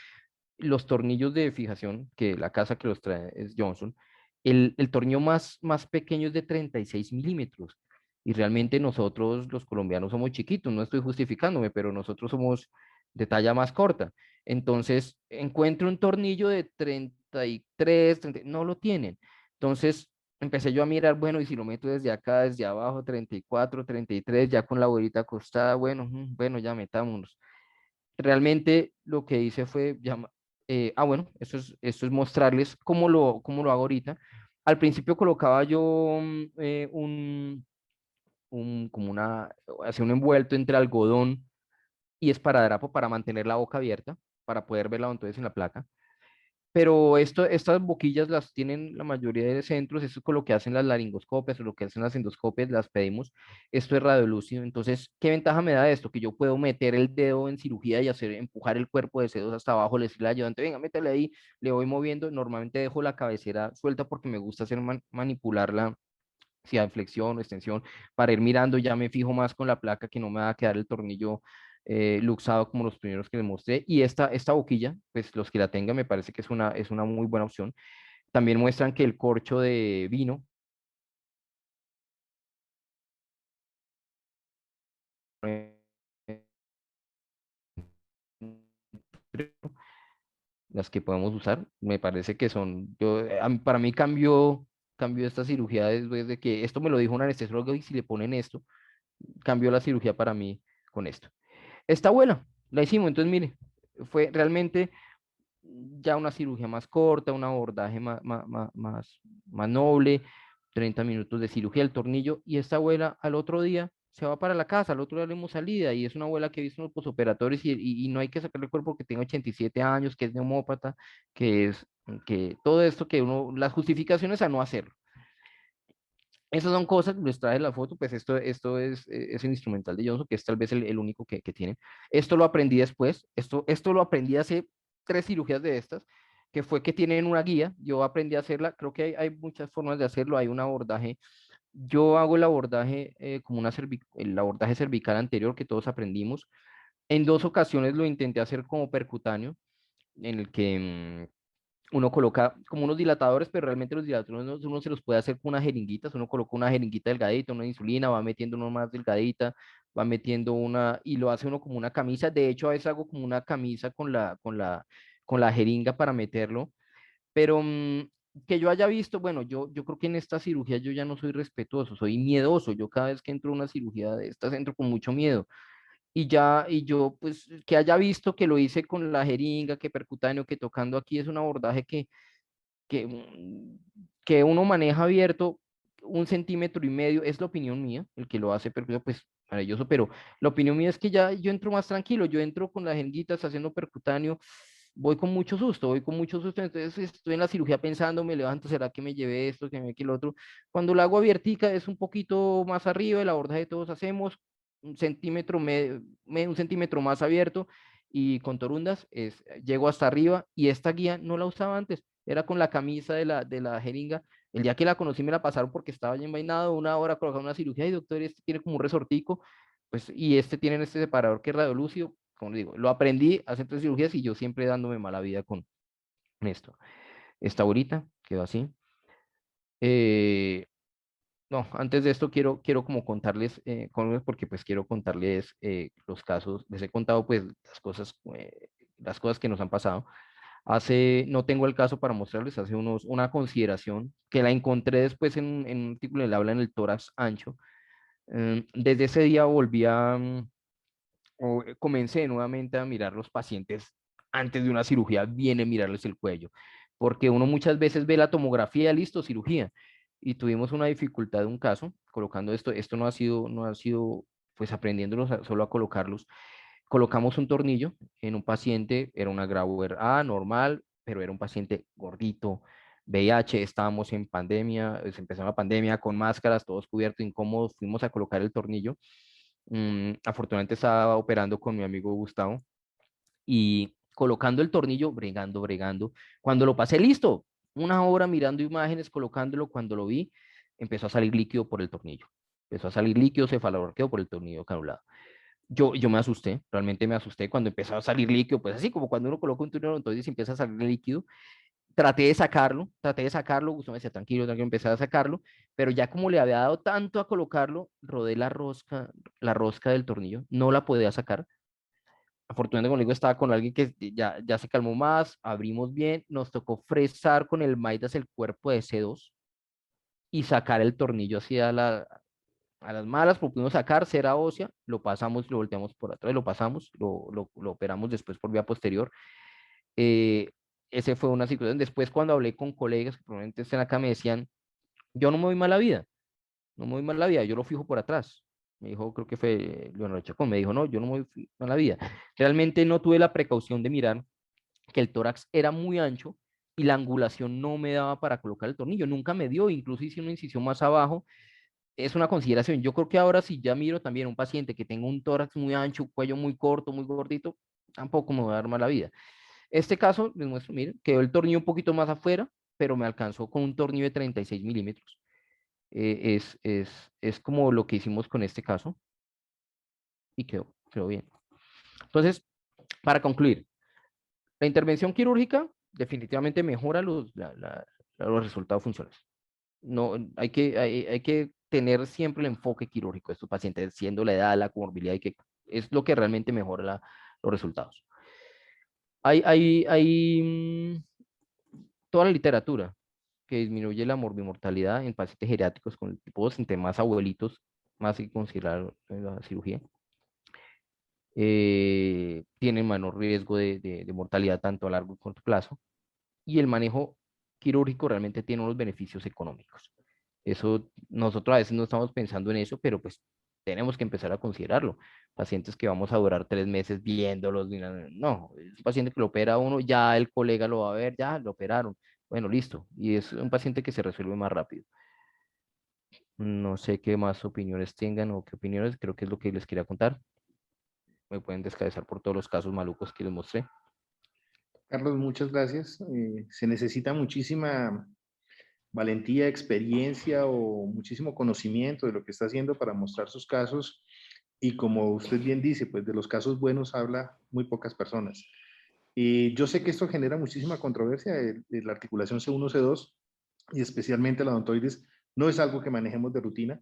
los tornillos de fijación, que la casa que los trae es Johnson, el tornillo más pequeño es de 36 milímetros. Y realmente nosotros, los colombianos, somos chiquitos, no estoy justificándome, pero nosotros somos de talla más corta. Entonces, encuentro un tornillo de 33, 30, no lo tienen. Entonces, empecé yo a mirar, bueno, y si lo meto desde acá, desde abajo, 34, 33, ya con la abuelita acostada, bueno, bueno, ya metámonos. Realmente lo que hice fue bueno, esto es mostrarles cómo lo hago ahorita. Al principio colocaba yo como hacía un envuelto entre algodón y esparadrapo para mantener la boca abierta, para poder verla entonces en la placa. Pero estas boquillas las tienen la mayoría de centros, esto es con lo que hacen las laringoscopias o lo que hacen las endoscopias, las pedimos. Esto es radiolúcido. Entonces, ¿qué ventaja me da esto? Que yo puedo meter el dedo en cirugía y empujar el cuerpo de C2 hasta abajo, le decirle al ayudante, venga, métele ahí, le voy moviendo. Normalmente dejo la cabecera suelta porque me gusta hacer manipularla, si hay flexión o extensión, para ir mirando, ya me fijo más con la placa que no me va a quedar el tornillo luxado como los primeros que les mostré. Y esta boquilla, pues los que la tengan, me parece que es una muy buena opción. También muestran que el corcho de vino, las que podemos usar, me parece que son, para mí cambió cambió esta cirugía después de que esto me lo dijo un anestesiólogo y si le ponen esto, cambió la cirugía para mí con esto. Esta abuela, la hicimos, entonces mire, fue realmente ya una cirugía más corta, un abordaje más noble, 30 minutos de cirugía, el tornillo, y esta abuela al otro día se va para la casa, al otro día le hemos salida, y es una abuela que he visto en los posoperatorios y no hay que sacarle el cuerpo porque tiene 87 años, que es neumópata, que es, que todo esto que uno, las justificaciones a no hacerlo. Esas son cosas, les traje la foto, pues esto es el instrumental de Johnson, que es tal vez el único que tiene. Esto lo aprendí después, esto lo aprendí hace 3 cirugías de estas, que fue que tienen una guía, yo aprendí a hacerla, creo que hay muchas formas de hacerlo, hay un abordaje, yo hago el abordaje como el abordaje cervical anterior que todos aprendimos, en 2 ocasiones lo intenté hacer como percutáneo, en el que uno coloca como unos dilatadores, pero realmente los dilatadores uno se los puede hacer con unas jeringuitas, uno coloca una jeringuita delgadita, una insulina, va metiendo uno más delgadita, va metiendo una, y lo hace uno como una camisa, de hecho a veces hago como una camisa con la jeringa para meterlo, pero que yo haya visto, bueno, yo creo que en esta cirugía yo ya no soy respetuoso, soy miedoso, yo cada vez que entro a una cirugía de estas entro con mucho miedo, y yo, pues, que haya visto que lo hice con la jeringa, que percutáneo, que tocando aquí es un abordaje que, que uno maneja abierto 1,5 centímetros, es la opinión mía, el que lo hace percutáneo, pues, maravilloso, pero la opinión mía es que ya yo entro más tranquilo, yo entro con las jeringuitas haciendo percutáneo, voy con mucho susto, entonces estoy en la cirugía pensando, me levanto, ¿será que me llevé esto, que me que lo otro? Cuando la hago abiertica es un poquito más arriba, el abordaje todos hacemos, 1 centímetro, 1 centímetro más abierto y con torundas llego hasta arriba y esta guía no la usaba antes, era con la camisa de la jeringa. El día que la conocí me la pasaron porque estaba ya envainado, 1 hora colocando una cirugía y doctor, este tiene como un resortico, pues, y este tiene este separador que es radiolúcido, como le digo, lo aprendí hace 3 cirugías y yo siempre dándome mala vida con esto. Esta ahorita quedó así. Eh, no, antes de esto quiero como contarles, porque pues quiero contarles los casos, les he contado pues las cosas que nos han pasado. No tengo el caso para mostrarles, hace una consideración que la encontré después en un artículo, él habla en el tórax ancho. Desde ese día comencé nuevamente a mirar los pacientes antes de una cirugía, viene mirarles el cuello, porque uno muchas veces ve la tomografía, listo, cirugía, y tuvimos una dificultad de un caso, colocando esto no ha sido, pues aprendiéndolos solo a colocarlos. Colocamos un tornillo en un paciente, era una Grauer A normal, pero era un paciente gordito, VIH, estábamos en pandemia, se empezó la pandemia con máscaras, todos cubiertos, incómodos, fuimos a colocar el tornillo. Afortunadamente estaba operando con mi amigo Gustavo y colocando el tornillo, bregando, bregando. Cuando lo pasé listo, 1 hora mirando imágenes, colocándolo, cuando lo vi, empezó a salir líquido por el tornillo. Empezó a salir líquido cefalorraquídeo por el tornillo canulado. Yo me asusté, realmente me asusté cuando empezó a salir líquido, pues así como cuando uno coloca un tornillo, entonces empieza a salir líquido. Traté de sacarlo, Gustavo me decía, tranquilo, tranquilo, empecé a sacarlo, pero ya como le había dado tanto a colocarlo, rodé la rosca del tornillo, no la podía sacar. Afortunadamente, como le digo, estaba con alguien que ya se calmó más, abrimos bien, nos tocó fresar con el Midas el cuerpo de C2 y sacar el tornillo hacia a las malas, porque pudimos sacar cera ósea, lo pasamos, lo volteamos por atrás, lo pasamos, lo operamos después por vía posterior. Eh, Ese fue una situación. Después, cuando hablé con colegas que probablemente estén acá, me decían, yo no me voy mal la vida, no me voy mal la vida, yo lo fijo por atrás. Me dijo, creo que fue Leonardo Chacón, me dijo, no, yo no me voy mal la vida. Realmente no tuve la precaución de mirar que el tórax era muy ancho y la angulación no me daba para colocar el tornillo, nunca me dio, incluso hice una incisión más abajo. Es una consideración. Yo creo que ahora si ya miro también un paciente que tenga un tórax muy ancho, un cuello muy corto, muy gordito, tampoco me va a dar mala vida. Este caso, les muestro, miren, quedó el tornillo un poquito más afuera, pero me alcanzó con un tornillo de 36 milímetros. Es como lo que hicimos con este caso y quedó bien. Entonces, para concluir, la intervención quirúrgica definitivamente mejora los resultados funcionales. No, hay que tener siempre el enfoque quirúrgico de estos pacientes, siendo la edad, la comorbilidad, es lo que realmente mejora los resultados. Hay toda la literatura. que disminuye la morbimortalidad en pacientes geriátricos con el tipo 2, entre más abuelitos, más hay que considerar la cirugía. Tienen menor riesgo de mortalidad tanto a largo y corto plazo. Y el manejo quirúrgico realmente tiene unos beneficios económicos. Eso, nosotros a veces no estamos pensando en eso, pero pues tenemos que empezar a considerarlo. Pacientes que vamos a durar 3 meses viéndolos, no, es un paciente que lo opera uno, ya el colega lo va a ver, ya lo operaron, bueno, listo. Y es un paciente que se resuelve más rápido. No sé qué más opiniones tengan o qué opiniones, creo que es lo que les quería contar. Me pueden descabezar por todos los casos malucos que les mostré. Carlos, muchas gracias. Se necesita muchísima valentía, experiencia o muchísimo conocimiento de lo que está haciendo para mostrar sus casos. Y como usted bien dice, pues de los casos buenos habla muy pocas personas. Y yo sé que esto genera muchísima controversia, la articulación C1, C2 y especialmente la odontoides, no es algo que manejemos de rutina.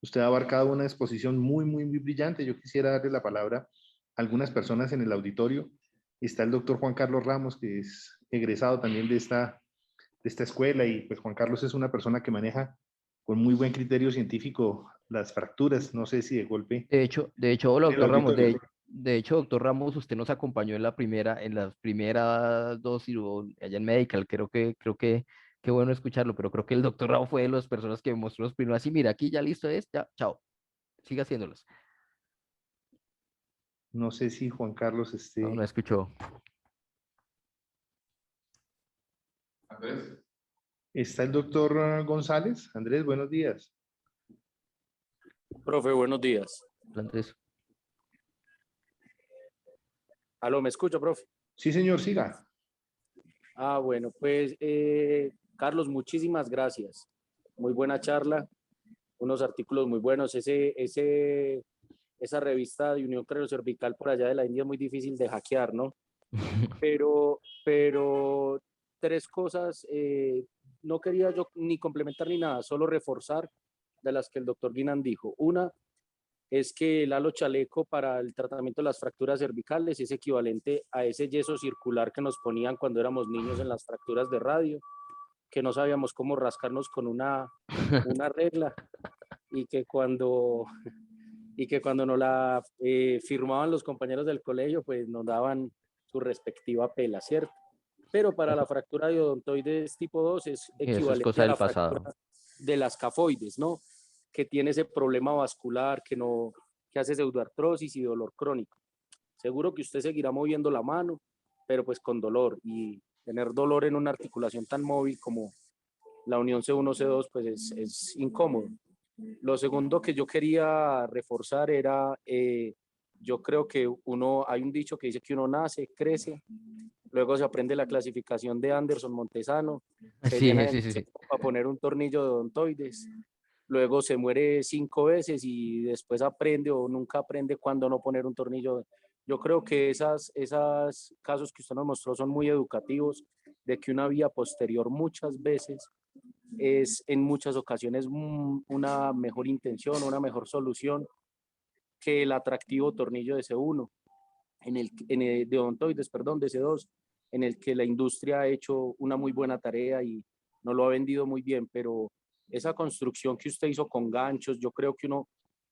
Usted ha abarcado una exposición muy brillante. Yo quisiera darle la palabra a algunas personas en el auditorio. Está el doctor Juan Carlos Ramos, que es egresado también de esta escuela, y pues Juan Carlos es una persona que maneja con muy buen criterio científico las fracturas. No sé si de golpe Hola, en el doctor Ramos. auditorio. De hecho, doctor Ramos, usted nos acompañó en las primeras dos allá en Medical. Creo que, qué bueno escucharlo, pero creo que el doctor Ramos fue de las personas que me mostró los primeros. Así, mira, aquí ya listo es, ya, chao, siga haciéndolos. No sé si Juan Carlos No, no esté. escuchó. Andrés. Está el doctor González. Andrés, buenos días. Profe, buenos días. Andrés. Aló, ¿me escucha, profe? Sí, señor, siga. Bueno, pues, Carlos, muchísimas gracias. Muy buena charla, unos artículos muy buenos. Esa revista de Unión Cervical por allá de la India es muy difícil de hackear, ¿no? Pero tres cosas, no quería yo ni complementar ni nada, solo reforzar de las que el doctor Guinan dijo. Una, es que el halo chaleco para el tratamiento de las fracturas cervicales es equivalente a ese yeso circular que nos ponían cuando éramos niños en las fracturas de radio, que no sabíamos cómo rascarnos con una regla y que cuando, y que cuando nos la firmaban los compañeros del colegio, pues nos daban su respectiva pela, ¿cierto? Pero para la fractura de odontoides tipo 2 es Eso es equivalente cosa a del la fractura pasado. de las cafoides, ¿no? Que tiene ese problema vascular que hace pseudoartrosis y dolor crónico. Seguro que usted seguirá moviendo la mano, pero pues con dolor, y tener dolor en una articulación tan móvil como la unión C1, C2, pues es incómodo. Lo segundo que yo quería reforzar era, yo creo que hay un dicho que dice que uno nace, crece, luego se aprende la clasificación de Anderson Montesano, se Sí, llena de sí, sí, sí. para poner un tornillo de odontoides, luego se muere 5 veces y después aprende o nunca aprende cuándo no poner un tornillo. Yo creo que esas casos que usted nos mostró son muy educativos, de que una vía posterior muchas veces es en muchas ocasiones una mejor intención, una mejor solución que el atractivo tornillo de C1, de odontoides, perdón, de C2, en el que la industria ha hecho una muy buena tarea y no lo ha vendido muy bien, pero esa construcción que usted hizo con ganchos, yo creo que uno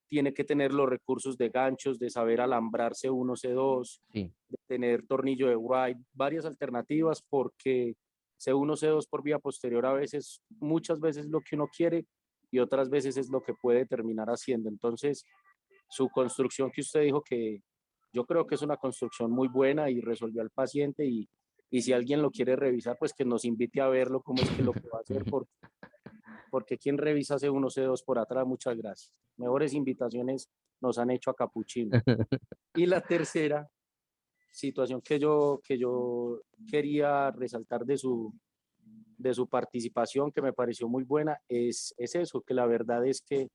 tiene que tener los recursos de ganchos, de saber alambrar C1, C2, Sí. de tener tornillo de Wright, varias alternativas, porque C1, C2 por vía posterior a veces, muchas veces lo que uno quiere y otras veces es lo que puede terminar haciendo. Entonces, su construcción que usted dijo que yo creo que es una construcción muy buena y resolvió al paciente y si alguien lo quiere revisar, pues que nos invite a verlo, cómo es que lo que va a hacer, porque quien revisa C1, C2 por atrás, muchas gracias. Mejores invitaciones nos han hecho a Capuchino. Y la tercera situación que yo quería resaltar de su participación, que me pareció muy buena, es eso, que la verdad es que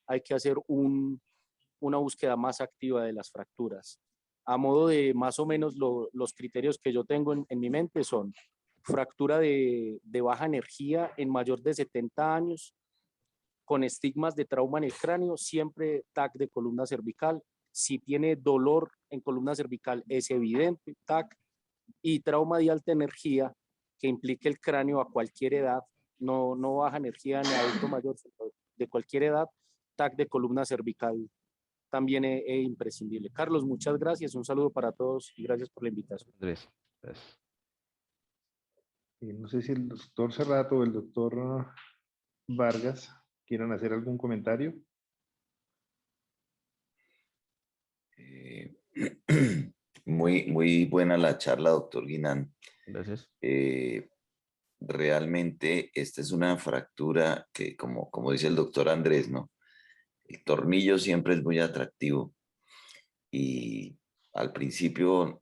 hay que hacer una búsqueda más activa de las fracturas. A modo de más o menos los criterios que yo tengo en mi mente son fractura de baja energía en mayor de 70 años, con estigmas de trauma en el cráneo, siempre TAC de columna cervical. Si tiene dolor en columna cervical, es evidente TAC, y trauma de alta energía que implique el cráneo a cualquier edad, no baja energía ni adulto mayor, sino de cualquier edad, TAC de columna cervical también es imprescindible. Carlos, muchas gracias, un saludo para todos y gracias por la invitación. Andrés, gracias. No sé si el doctor Cerrato o el doctor Vargas quieran hacer algún comentario. Muy buena la charla, doctor Guinan. Gracias. Realmente esta es una fractura que, como dice el doctor Andrés, ¿no? El tornillo siempre es muy atractivo y al principio,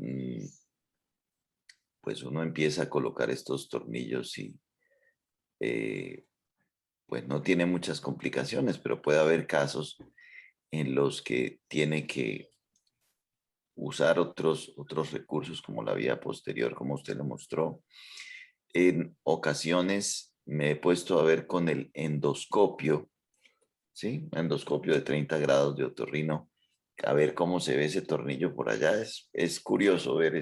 pues uno empieza a colocar estos tornillos y pues no tiene muchas complicaciones, pero puede haber casos en los que tiene que usar otros recursos como la vía posterior, como usted lo mostró. En ocasiones me he puesto a ver con el endoscopio, ¿sí? Endoscopio de 30 grados de otorrino, a ver cómo se ve ese tornillo por allá. Es curioso ver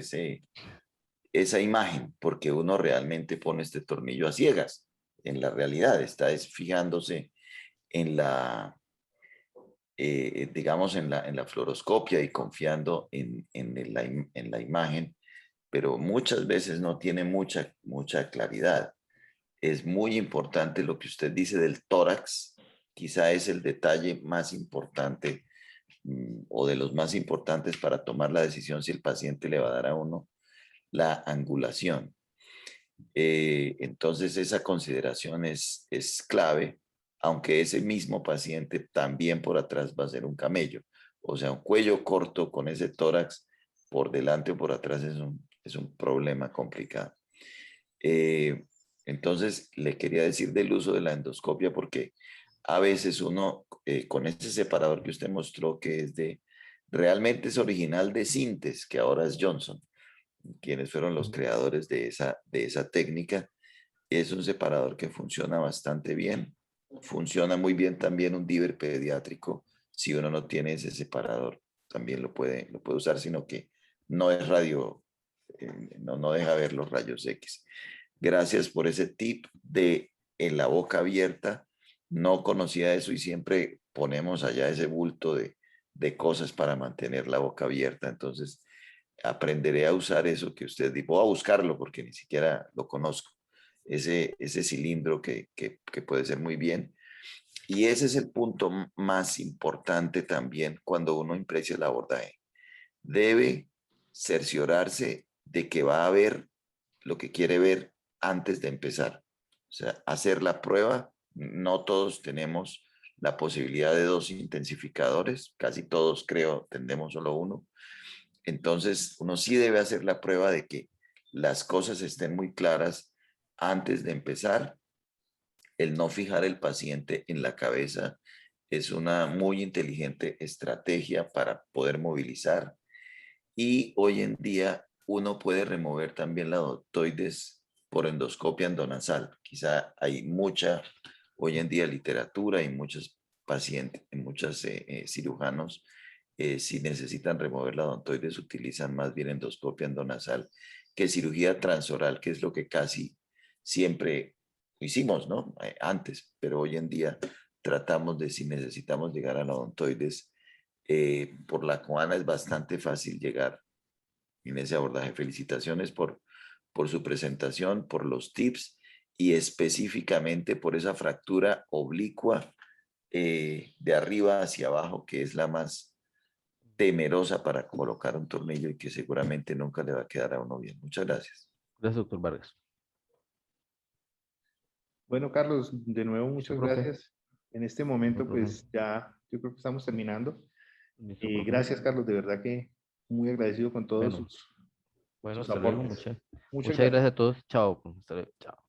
esa imagen, porque uno realmente pone este tornillo a ciegas. En la realidad está fijándose en digamos, en la fluoroscopia y confiando en la imagen, pero muchas veces no tiene mucha claridad. Es muy importante lo que usted dice del tórax, quizá es el detalle más importante o de los más importantes para tomar la decisión si el paciente le va a dar a uno la angulación. Entonces esa consideración es clave, aunque ese mismo paciente también por atrás va a ser un camello. O sea, un cuello corto con ese tórax por delante o por atrás es un problema complicado. Entonces, le quería decir del uso de la endoscopia porque a veces uno, con ese separador que usted mostró, que realmente es original de Sintes, que ahora es Johnson, quienes fueron los creadores de esa técnica, es un separador que funciona bastante bien. Funciona muy bien también un Diver pediátrico. Si uno no tiene ese separador, también lo puede usar, sino que no es no deja ver los rayos X. Gracias por ese tip de en la boca abierta. No conocía eso y siempre ponemos allá ese bulto de cosas para mantener la boca abierta. Entonces, aprenderé a usar eso que usted dijo. Voy a buscarlo porque ni siquiera lo conozco. Ese cilindro que puede ser muy bien. Y ese es el punto más importante también cuando uno imprecia el abordaje. Debe cerciorarse de que va a ver lo que quiere ver antes de empezar. O sea, hacer la prueba. No todos tenemos la posibilidad de 2 intensificadores. Casi todos, creo, tenemos solo uno. Entonces, uno sí debe hacer la prueba de que las cosas estén muy claras antes de empezar. El no fijar el paciente en la cabeza es una muy inteligente estrategia para poder movilizar. Y hoy en día uno puede remover también la odontoides por endoscopia endonasal. Quizá hay mucha hoy en día literatura y muchos pacientes, muchos cirujanos, si necesitan remover la odontoides, utilizan más bien endoscopia endonasal que cirugía transoral, que es lo que casi siempre hicimos, ¿no? Antes, pero hoy en día tratamos de si necesitamos llegar a la odontoides, por la coana es bastante fácil llegar en ese abordaje. Felicitaciones por su presentación, por los tips y específicamente por esa fractura oblicua de arriba hacia abajo, que es la más temerosa para colocar un tornillo y que seguramente nunca le va a quedar a uno bien. Muchas gracias. Gracias, doctor Vargas. Bueno, Carlos, de nuevo Listo, muchas profe. gracias. En este Listo, momento, profe. pues ya yo creo que estamos terminando. Listo, profe. Gracias, Carlos, de verdad que muy agradecido con todos Bueno, sus hasta luego. aportes. Muchas Muchas gracias. gracias a todos. Chao. Hasta luego. Chao.